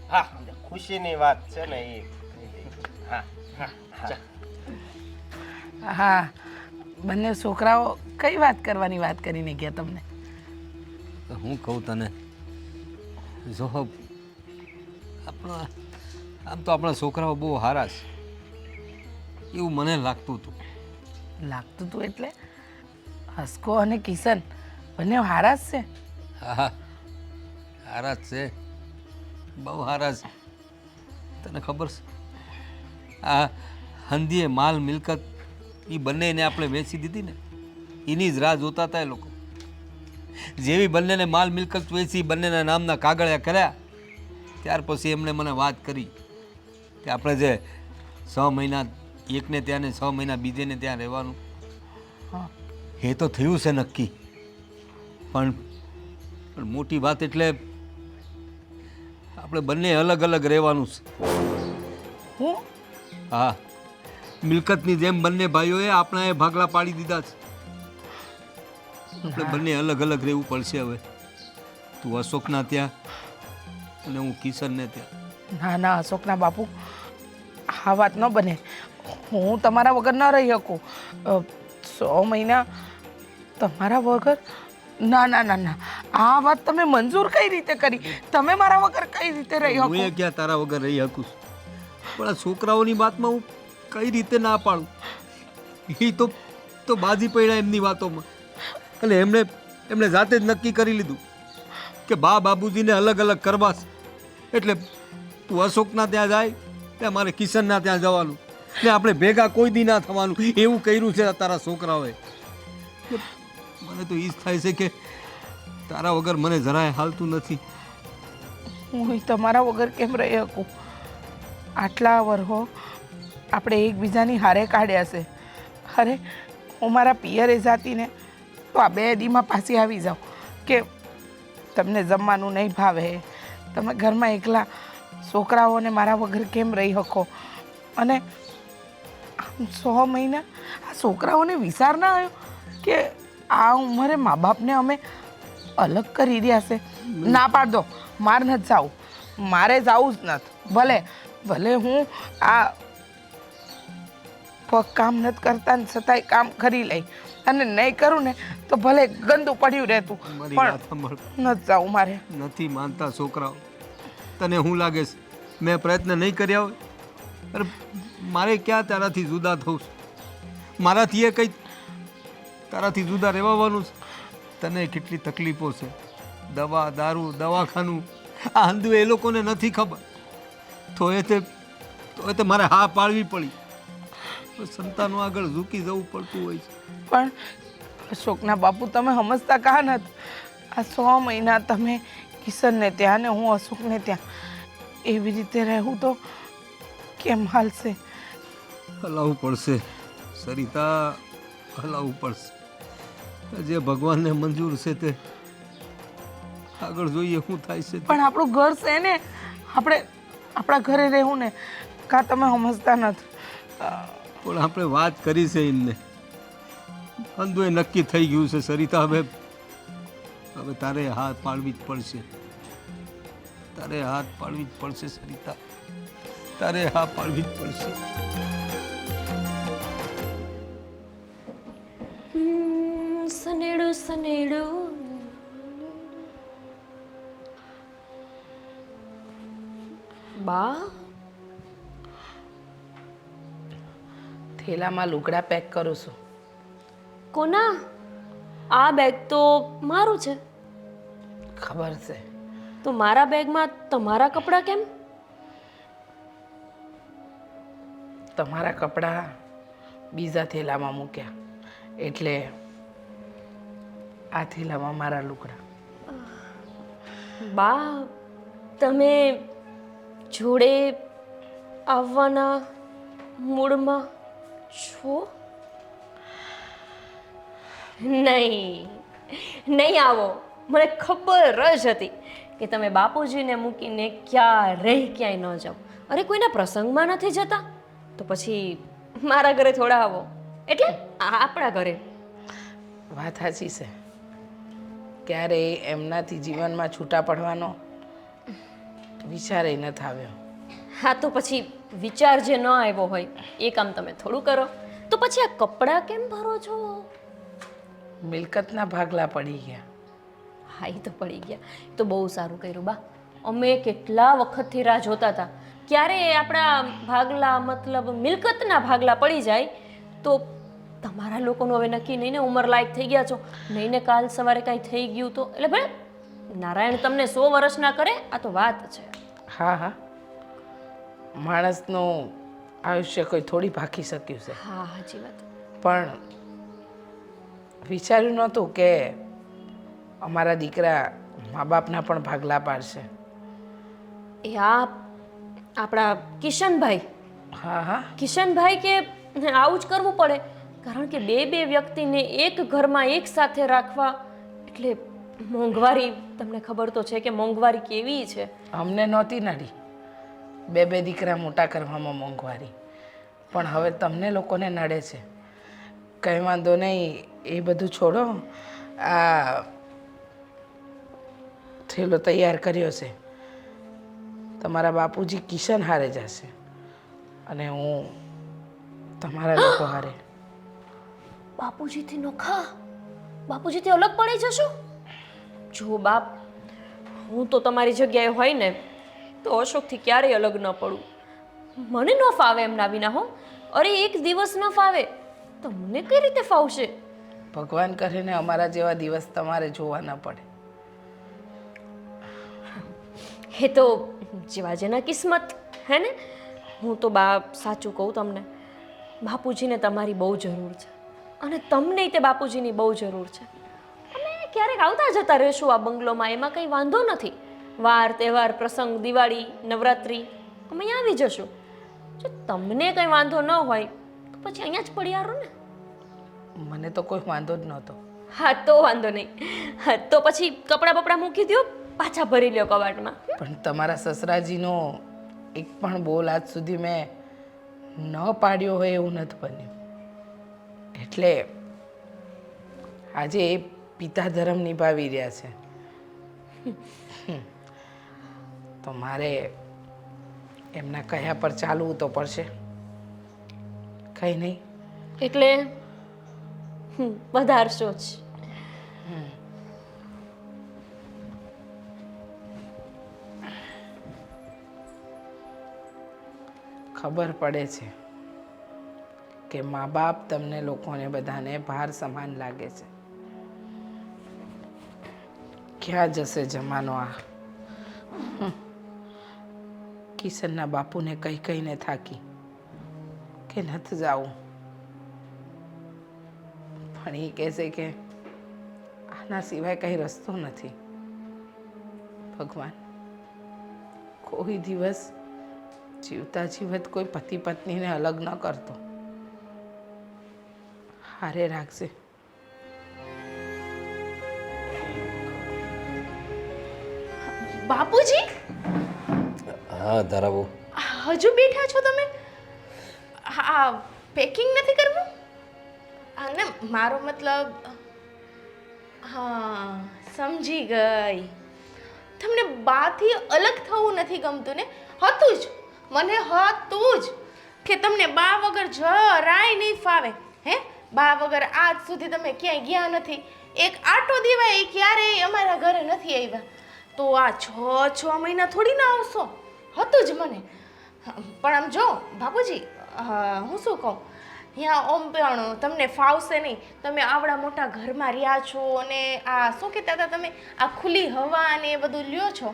હા ખુશીની વાત છે ને એ હા હા હા બંને છોકરાઓ કઈ વાત કરવાની વાત કરીને ગયા તમને તો હું કહું તને જો આપણા આમ તો આપણા છોકરાઓ બહુ સારા છે એવું મને લાગતું હતું લાગતું હતું એટલે હસકો અને કિશન બંને હારા જ છે હા સારા જ છે બહુ સારા છે તને ખબર છે આ હંધીએ માલ મિલકત એ બંનેને આપણે વેચી દીધી ને એની જ રાહ જોતા હતા એ લોકો જેવી બંનેને માલ મિલકત વેચી બંનેના નામના કાગળિયા કર્યા ત્યાર પછી એમણે મને વાત કરી કે આપણે જે 6 મહિના એકને ત્યાં ને 6 મહિના બીજેને ત્યાં રહેવાનું એ તો થયું છે નક્કી પણ મોટી વાત એટલે આપણે બંને અલગ અલગ રહેવાનું છે હું હા મિલકતની જેમ બંને ભાઈઓએ આપણા એ ભાગલા પાડી દીધા છે આપણે બંને અલગ અલગ રહેવું પડશે હવે તું અશોકના ત્યાં અને હું કિશનને ત્યાં ના ના અશોકના બાપુ આ વાત ન બને હું તમારા વગર ન રહી શકું 100 મહિના તમારા વગર ના ના ના ના આ વાત તમે મંજૂર કઈ રીતે કરી તમે મારા વગર કઈ રીતે રહી હું શકો એ ક્યાં તારા વગર રહી શકું છું? પણ આ છોકરાઓની વાતમાં હું કઈ રીતે ના પાડું એ તો બાજી પડ્યા એમની વાતોમાં અને એમણે જાતે જ નક્કી કરી લીધું કે બાબુજીને અલગ અલગ કરવા છે એટલે તું અશોકના ત્યાં જાય ત્યાં મારે કિશનના ત્યાં જવાનું ને આપણે ભેગા કોઈ દી ના થવાનું એવું કર્યું છે તારા છોકરાઓએ મને તો એ જ થાય છે કે તારા વગર મને જરાય હાલતું નથી હું તમારા વગર કેમ રહી શકું આટલા વર્ષો આપણે એકબીજાની હારે કાઢ્યા છે અરે હું મારા પિયરે જાતીને તો આ 2 દીમાં પાછી આવી જાઉં કે તમને જમવાનું નહીં ભાવે તમે ઘરમાં એકલા છોકરાઓને મારા વગર કેમ રહી શકો અને આમ 100 મહિના આ છોકરાઓને વિચાર ના આવ્યો કે આ ઉંમરે મા બાપને અમે અલગ કરી રહ્યા છે ના પાડ દો મારે નથી જવું મારે જવું જ નથી ભલે હું આ પગ કામ નથી કરતા ને છતાંય કામ કરી લઈ અને નહીં કરું ને તો ભલે ગંદુ પડ્યું રહેતું મારી વાત પણ સાંભળ નથી જવું મારે નથી માનતા છોકરાઓ તને શું લાગે છે મેં પ્રયત્ન નહીં કર્યા હોય અરે મારે ક્યાં તારાથી જુદા થવું છે મારાથી એ કંઈ તારાથી જુદા રહેવાનું છે તને કેટલી તકલીફો છે દવા દારૂ દવાખાનું આ હંધુ એ લોકોને નથી ખબર તો એ મારે હા પાડવી પડી સંતાનો આગળ ઝૂકી જવું પડતું હોય છે પણ અશોકના બાપુ તમે સમજતા કાં નથી આ 100 મહિના તમે કિશનને ત્યાં ને હું અશોકને ત્યાં એવી રીતે રહેવું તો કેમ હાલશે હલાવવું પડશે સરિતા હલાવવું પડશે જે ભગવાનને મંજૂર છે તે આગળ જોઈએ શું થાય છે પણ આપણું ઘર છે ને આપણે આપણા ઘરે રહેવું ને કાં તમે સમજતા નથી પણ આપણે વાત કરી છે એમને અંધુએ નક્કી થઈ ગયું છે સરિતા હવે હવે તારે હાથ પાડવી જ પડશે, તારે હાથ પાડવી જ પડશે સરિતા, તારે હા પાડવી જ પડશે. સનેડું સનેડું બા થેલામાં લુગડા પેક કરું છું. કોના? આ બેગ તો મારું છે. ખબર છે. તો મારા બેગમાં તમારા કપડાં કેમ? તમારા કપડાં બીજા થેલામાં મૂક્યા એટલે આ થેલામાં મારા લુગડા. બા તમે જોડે આવવાના મૂડમાં છો? નહીં નહીં આવો. મને ખબર જ હતી કે તમે બાપુજીને મૂકીને ક્યારેય ક્યાંય ન જાઓ. અરે કોઈના પ્રસંગમાં નથી જતા તો પછી મારા ઘરે થોડા આવો, એટલે આપણા ઘરે. વાત સાચી છે. ક્યારેય એમનાથી જીવનમાં છૂટા પડવાનો વિચારેય નથી આવ્યો. હા તો પછી વિચાર જે ન આવ્યો હોય એ કામ તમે થોડું કરો. તો પછી આ કપડાં કેમ ભરો છો? મિલકતના ભાગલા પડી ગયા. હા એ તો પડી ગયા. તો બહુ સારું કર્યું બા. અમે કેટલા વખતથી રાહ જોતા હતા ક્યારે આપણા ભાગલા મતલબ મિલકતના ભાગલા પડી જાય. તો તમારા લોકોનું હવે નક્કી નહીં ને, ઉંમર લાયક થઈ ગયા છો નહીં ને, કાલ સવારે કાંઈ થઈ ગયું તો એટલે ભલે નારાયણ તમને 100 વર્ષ ના કરે, આ તો વાત છે. હા હા, માણસનું આયુષ્ય કોઈ થોડી ભાખી શક્યું છે. હા સાચી વાત. પણ વિચાર્યું નહોતું કે અમારા દીકરા મા બાપના પણ ભાગલા પાડશે. એ આપણા કિશનભાઈ, હા હા, કિશનભાઈ કે આવું જ કરવું પડે, કારણ કે બે વ્યક્તિને એક ઘરમાં એક સાથે રાખવા એટલે મોંઘવારી. તમને ખબર તો છે કે મોંઘવારી કેવી છે. અમને નહોતી નડી બે દીકરા મોટા કરવામાં મોંઘવારી, પણ હવે તમને લોકોને નડે છે. કંઈ વાંધો નહીં, એ બધું છોડો. આ થેલો તૈયાર કર્યો છે. તમારા બાપુજી કિશન હારે જશે અને હું તમારા લોકો હારે. બાપુજીથી નોખા? બાપુજીથી અલગ પડી જશો? જો બાપ, હું તો તમારી જગ્યાએ હોય ને તો અશોકથી ક્યારેય અલગ ન પડું. મને ન ફાવે એમના વિના હો. અરે એક દિવસ ન ફાવે તો મને કઈ રીતે ફાવશે? ભગવાન કરીને અમારા જેવા દિવસ તમારે જોવા ન પડે. એ તો જેવા જેના કિસ્મત હે ને. હું તો બા સાચું કહું તમને, બાપુજીને તમારી બહુ જરૂર છે અને તમને તે બાપુજીની બહુ જરૂર છે. અમે ક્યારેક આવતા જતા રહીશું આ બંગલોમાં, એમાં કંઈ વાંધો નથી. વાર તહેવાર પ્રસંગ, દિવાળી, નવરાત્રિ અમે અહીંયા આવી જશું. જો તમને કંઈ વાંધો ન હોય તો પછી અહીંયા જ પડી આવો ને. મને તો કોઈ વાંધો જ નહોતો. હા તો વાંધો નહીં. હા તો પછી કપડાં બપડા મૂકી દો, પાછા ભરી લ્યો કબાટમાં. પણ તમારા સસરાજીનો એક પણ બોલ આજ સુધી મેં ન પાડ્યો હોય એવું નથી બન્યું. એટલે આજે એ પિતા ધર્મ નિભાવી રહ્યા છે. તો મારે એમના કહ્યા પર ચાલવું તો પડશે. કંઈ નહીં. એટલે વધારશો જ. ખબર પડે છે કે મા બાપ તમને લોકોને બધાને ભાર સમાન લાગે છે. ક્યાં જશે જમાનો આ? કિશનના બાપુને કહીને થાકી કે નથી જાવું, પણ એ કહેશે કે આના સિવાય કંઈ રસ્તો નથી. ભગવાન, કોઈ દિવસ જીવતા જીવત કોઈ પતિ પત્નીને અલગ ન કરતો. હારે રાખશે. બાપુજી, હા ધારાબો, હજુ બેઠા છો તમે? હા, પેકિંગ નથી કરવું? અને મારો મતલબ, હા સમજી ગઈ. તમને બાથી અલગ થવું નથી ગમતું ને? હતું જ, મને હતું જ કે તમને બા વગર જરાય નહીં ફાવે. હે, બા વગર આજ સુધી તમે ક્યાંય ગયા નથી. એક આટો દીવાય ક્યારેય અમારા ઘરે નથી આવ્યા. તો આ 6 મહિના થોડી ના આવશો. હતું જ મને. પણ આમ જો બાપુજી, હું શું કહું, ત્યાં ઓમ પણ તમને ફાવશે નહીં. તમે આવડા મોટા ઘરમાં રહ્યા છો અને આ શું કહેતા હતા તમે, આ ખુલ્લી હવા અને એ બધું લ્યો છો.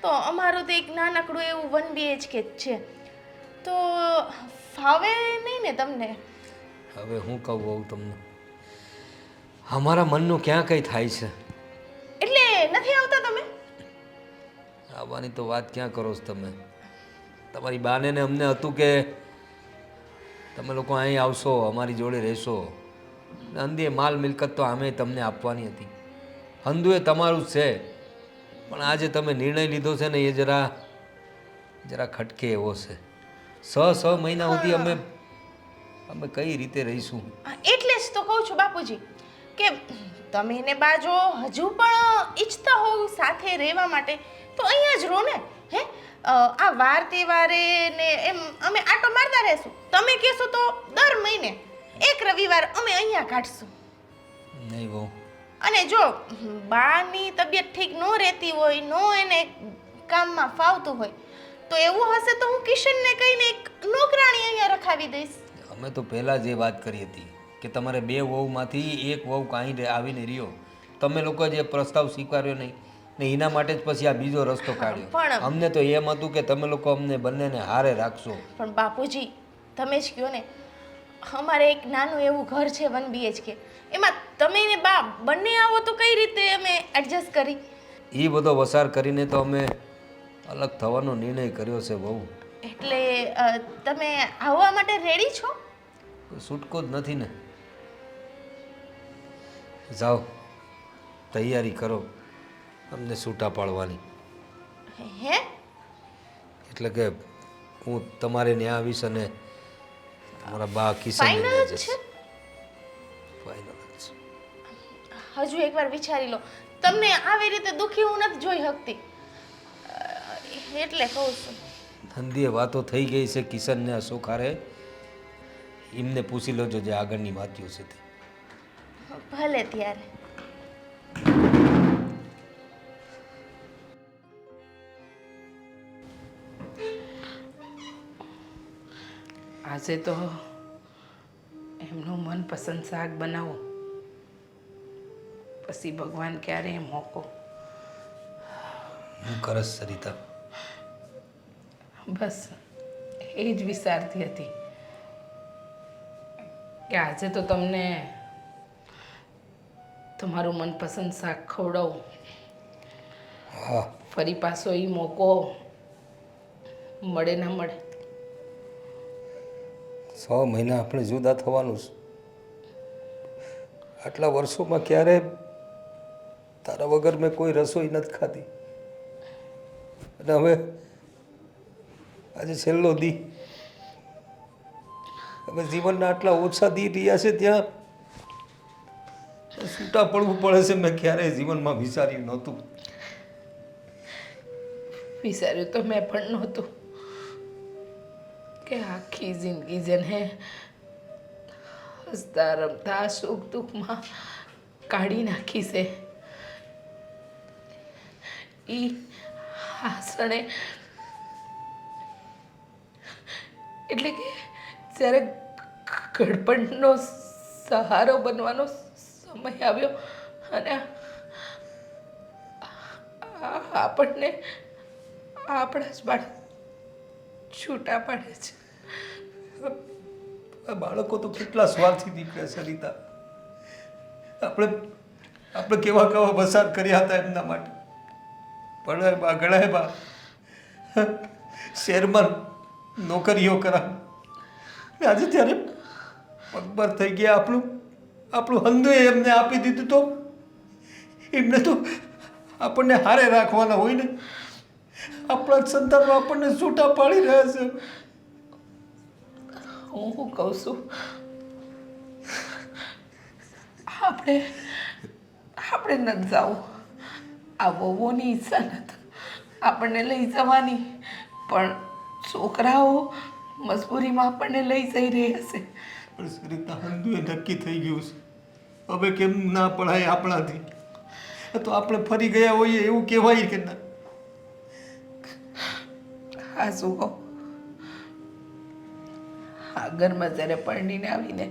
તો અમારું તો એક નાનકડું એવું 1 BHK જ છે. તો ફાવે નહીં ને તમને? હવે હું કહું બહુ તમને, અમારા મનનું ક્યાં કંઈ થાય છે. એટલે નથી આવતા તમે? આવવાની તો વાત ક્યાં કરો છો તમે? તમારી બાને ને અમને હતું કે તમે લોકો અહીં આવશો, અમારી જોડે રહેશો, અંદે માલ મિલકત તો અમે તમને આપવાની હતી. હંધુ એ તમારું જ છે, પણ આજે તમે નિર્ણય લીધો છે ને એ જરા ખટકે એવો છે. 6 મહિના સુધી અમે કઈ રીતે રહીશું? એટલે જ તો કહું છું બાપુજી કે તમે ને બાજો હજુ પણ ઈચ્છતા હોવ સાથે રહેવા માટે તો અહીંયા જ રહો ને. હે, આ વાર તહેવારે ને એમ અમે આટો મારતા રહેશું. તમે કહેશો તો દર મહિને એક રવિવાર અમે અહીંયા કાઢશું. નહીં બહુ. અને જો બાની તબિયત ઠીક ન રહેતી હોય, એને કામમાં ફાવતું હોય તો એવું હશે તો હું કિશનને કહીને એક નોકરાણી અહીંયા રખાવી દઈશ. અમે તો પહેલાં જ એ વાત કરી હતી કે તમારે 2 વહુમાંથી એક વહુ કાંઈ આવીને રહ્યો. તમે લોકો જે પ્રસ્તાવ સ્વીકાર્યો નહીં ને એના માટે જ પછી આ બીજો રસ્તો કાઢ્યો. પણ અમને તો એમ હતું કે તમે લોકો અમને બંનેને હારે રાખશો. પણ બાપુજી તમે જ કહો ને, અમારે એક નાનું એવું ઘર છે 1 BHK, એમાં તમે ને બા બંને આવો તો કઈ રીતે અમે એડજસ્ટ કરી? એ બધો વસાર કરીને તો અમે અલગ થવાનો નિર્ણય કર્યો છે બહુ. એટલે તમે આવવા માટે રેડી છો? છૂટકો જ નથી ને. જાઓ, તૈયારી કરો અમને છૂટા પાડવાની. હે, એટલે કે હું તમારે ત્યાં આવીશ અને તમારા બા કિશન ફાઇનલ જ છે? ફાઇનલ જ છે. હજુ એકવાર વિચારી લો. તમને આવી રીતે દુખી હું નથી જોઈ શકતી, એટલે કહું છું. ધંધીએ વાતો થઈ ગઈ છે કિશનને અશોક હારે. એમને પૂછી લેજો જે આગળની વાતીઓ છે તે. ભલે ત્યારે. આજે તો એમનું મનપસંદ શાક બનાવો, પછી ભગવાન ક્યારે મોકો. હું કરસ સરિતા. બસ એ જ વિચારતી હતી કે આજે તો તમને તમારું મનપસંદ શાક ખવડાવું. હા, ફરી પાછો એ મોકો મળે ના મળે. 6 મહિના આપણે જુદા થવાનું છે. આટલા વર્ષોમાં ક્યારે તારા વગર મેં કોઈ રસોઈ નથી ખાધી. અને હવે આજે છેલ્લો દી. હવે જીવનના આટલા ઓછા દી રહ્યા છે ત્યાં છૂટા પડવું પડે છે. મેં ક્યારેય જીવનમાં વિચાર્યું નહોતું. વિચાર્યું તો મેં પણ નહોતું કે આખી જિંદગી જેને હસતા રમતા સુખ દુઃખમાં કાઢી નાખી છે એ હાસણે, એટલે કે જ્યારે ગડપણનો સહારો બનવાનો સમય આવ્યો અને આપણને આપણા જ બાળક છૂટા પાડે છે. આ બાળકો તો કેટલા સ્વાર્થી નીકળે છે રીતા. આપણે કેવા કેવા પસાર કર્યા હતા એમના માટે. ભણાય બા, ગણાય બા, શેરમાં નોકરીઓ કરા. આજે ત્યારે પગભર થઈ ગયા. આપણું હંધુએ એમને આપી દીધું તો એમને તો આપણને હારે રાખવાના હોય ને. આપણા જ સંતાનો આપણને છૂટા પાડી રહ્યા છે. હું કહું છું આપણે નથી જાવું. આ વહુઓની ઈચ્છા નથી આપણને લઈ જવાની, પણ છોકરાઓ મજબૂરીમાં આપણને લઈ જઈ રહ્યા છે. પણ સરિતા હંધુએ નક્કી થઈ ગયું છે. હવે કેમ ના પડાય આપણાથી? તો આપણે ફરી ગયા હોઈએ એવું કહેવાય કે ના? હા શું કહું, આ ઘરમાં જ્યારે પરણીને આવીને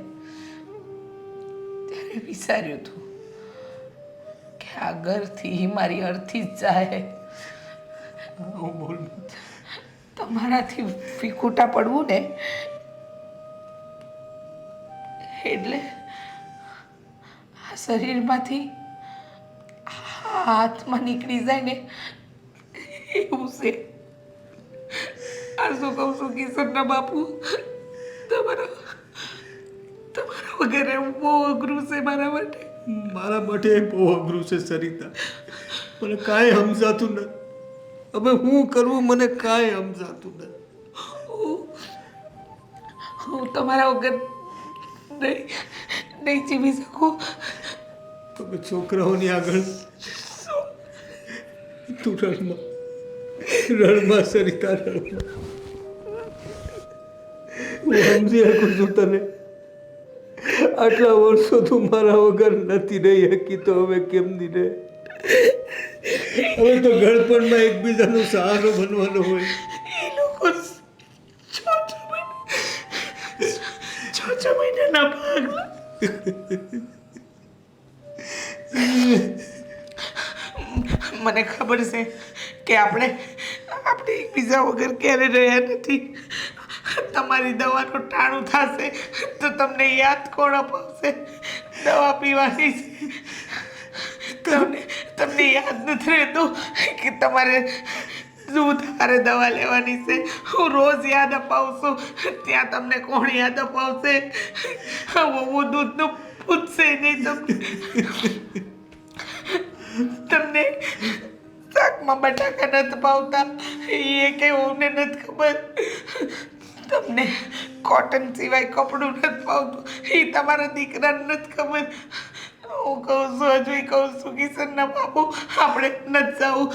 ત્યારે વિચાર્યું હતું કે આ ઘરથી મારી અર્થી જ જાય. હું બોલ. તમારાથી વિખૂટા પડવું ને એટલે આ શરીરમાંથી હાથમાં નીકળી જાય ને એવું છે. આ શું કહું છું કિશોરના બાપુ, તમારા વગર એવું બહુ અઘરું છે મારા માટે. મારા માટે બહુ અઘરું છે સરિતા, મને કાંઈ સમજાતું નથી. હવે હું કરવું મને કાંઈ સમજાતું નથી. હું તમારા વગર નહીં જીવી શકું. હવે છોકરાઓની આગળ તું રણમાં સરિતા રણમાં. હું સમજી શકું છું તને. આટલા વર્ષો તું મારા વગર નથી રહી શકી, તો હવે કેમની રહે? હવે તો ગળપણમાં એકબીજાનો સહારો બનવાનો હોય. એ લોકો છ મહિનાના ભાગલા. મને ખબર છે કે આપણે એકબીજા વગર ક્યારે રહ્યા નથી. તમારી દવાનું ટાણું થશે તો તમને યાદ કોણ અપાવશે? દવા પીવાની છે. તમને યાદ નથી રહેતું કે તમારે દૂધ હારે દવા લેવાની છે. હું રોજ યાદ અપાવું છું, ત્યાં તમને કોણ યાદ અપાવશે? હું દૂધનું પૂછશે નહીં તમને શાકમાં બટાકા નથી ભાવતા એ કે અમને નથી ખબર. તમને કોટન સિવાય કપડું નથી ભાવતું એ તમારા દીકરાને નથી ખબર. હું કહું છું, હજુ કહું છું કિશનના બાપુ, આપણે નથી જવું,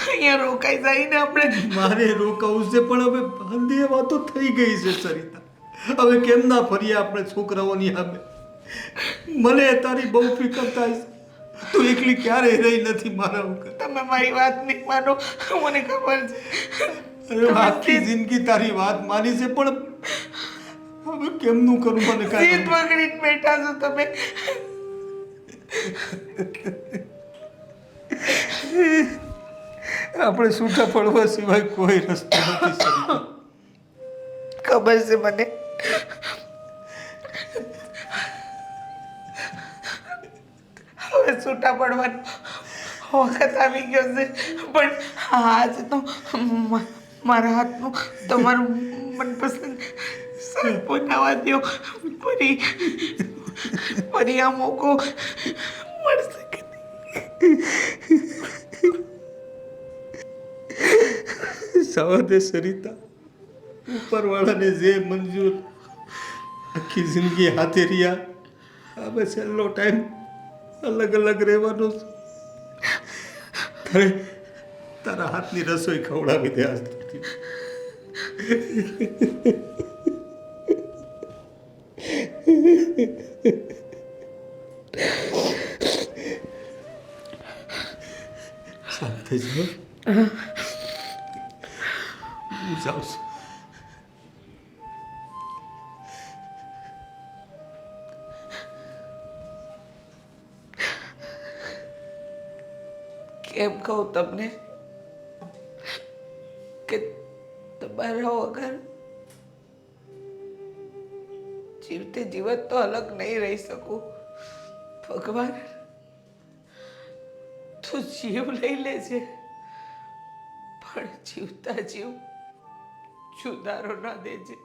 અહીંયા રોકાઈ જઈને આપણે. મારે રોકાવું છે, પણ હવે બાંધી વાતો થઈ ગઈ છે સરિતા. હવે કેમ ના ફરીએ આપણે છોકરાઓની સામે? મને તારી બહુ ફિકર થાય છે. તું એકલી ક્યારેય રહી નથી મારા વગર. તમે મારી વાત નહીં માનો, મને ખબર છે. અરે આખી જિંદગી તારી વાત માની છે, પણ હવે કેમનું કરું મને કાંઈ સીટ પકડીને બેઠા છો તમે. આપણે છૂટા પડવા સિવાય કોઈ રસ્તો નથી સરિતા. ખબર છે મને. હવે છૂટા પડવાનો વખત આવી ગયો છે, પણ આજ તો મારા હાથનું તમારું મનપસંદ શાક બનાવવા દો. ફરી આ મોકો મળશે કે સવા દે સરિતા. ઉપરવાળાને જે મંજૂર, આખી જિંદગી હાથે રહ્યા. હવે છેલ્લો ટાઈમ અલગ અલગ રહેવાનો છે. તારા હાથની રસોઈ ખવડાવી દે આજથી. શાંત થઈ જાઓ. હું જાઉં છું. કેમ કહું તમને કે તમારા વગર જીવતે જીવત તો અલગ નહીં રહી શકું. ભગવાન તું જીવ લઈ લેજે, પણ જીવતા જીવ જુદારો ના દેજે.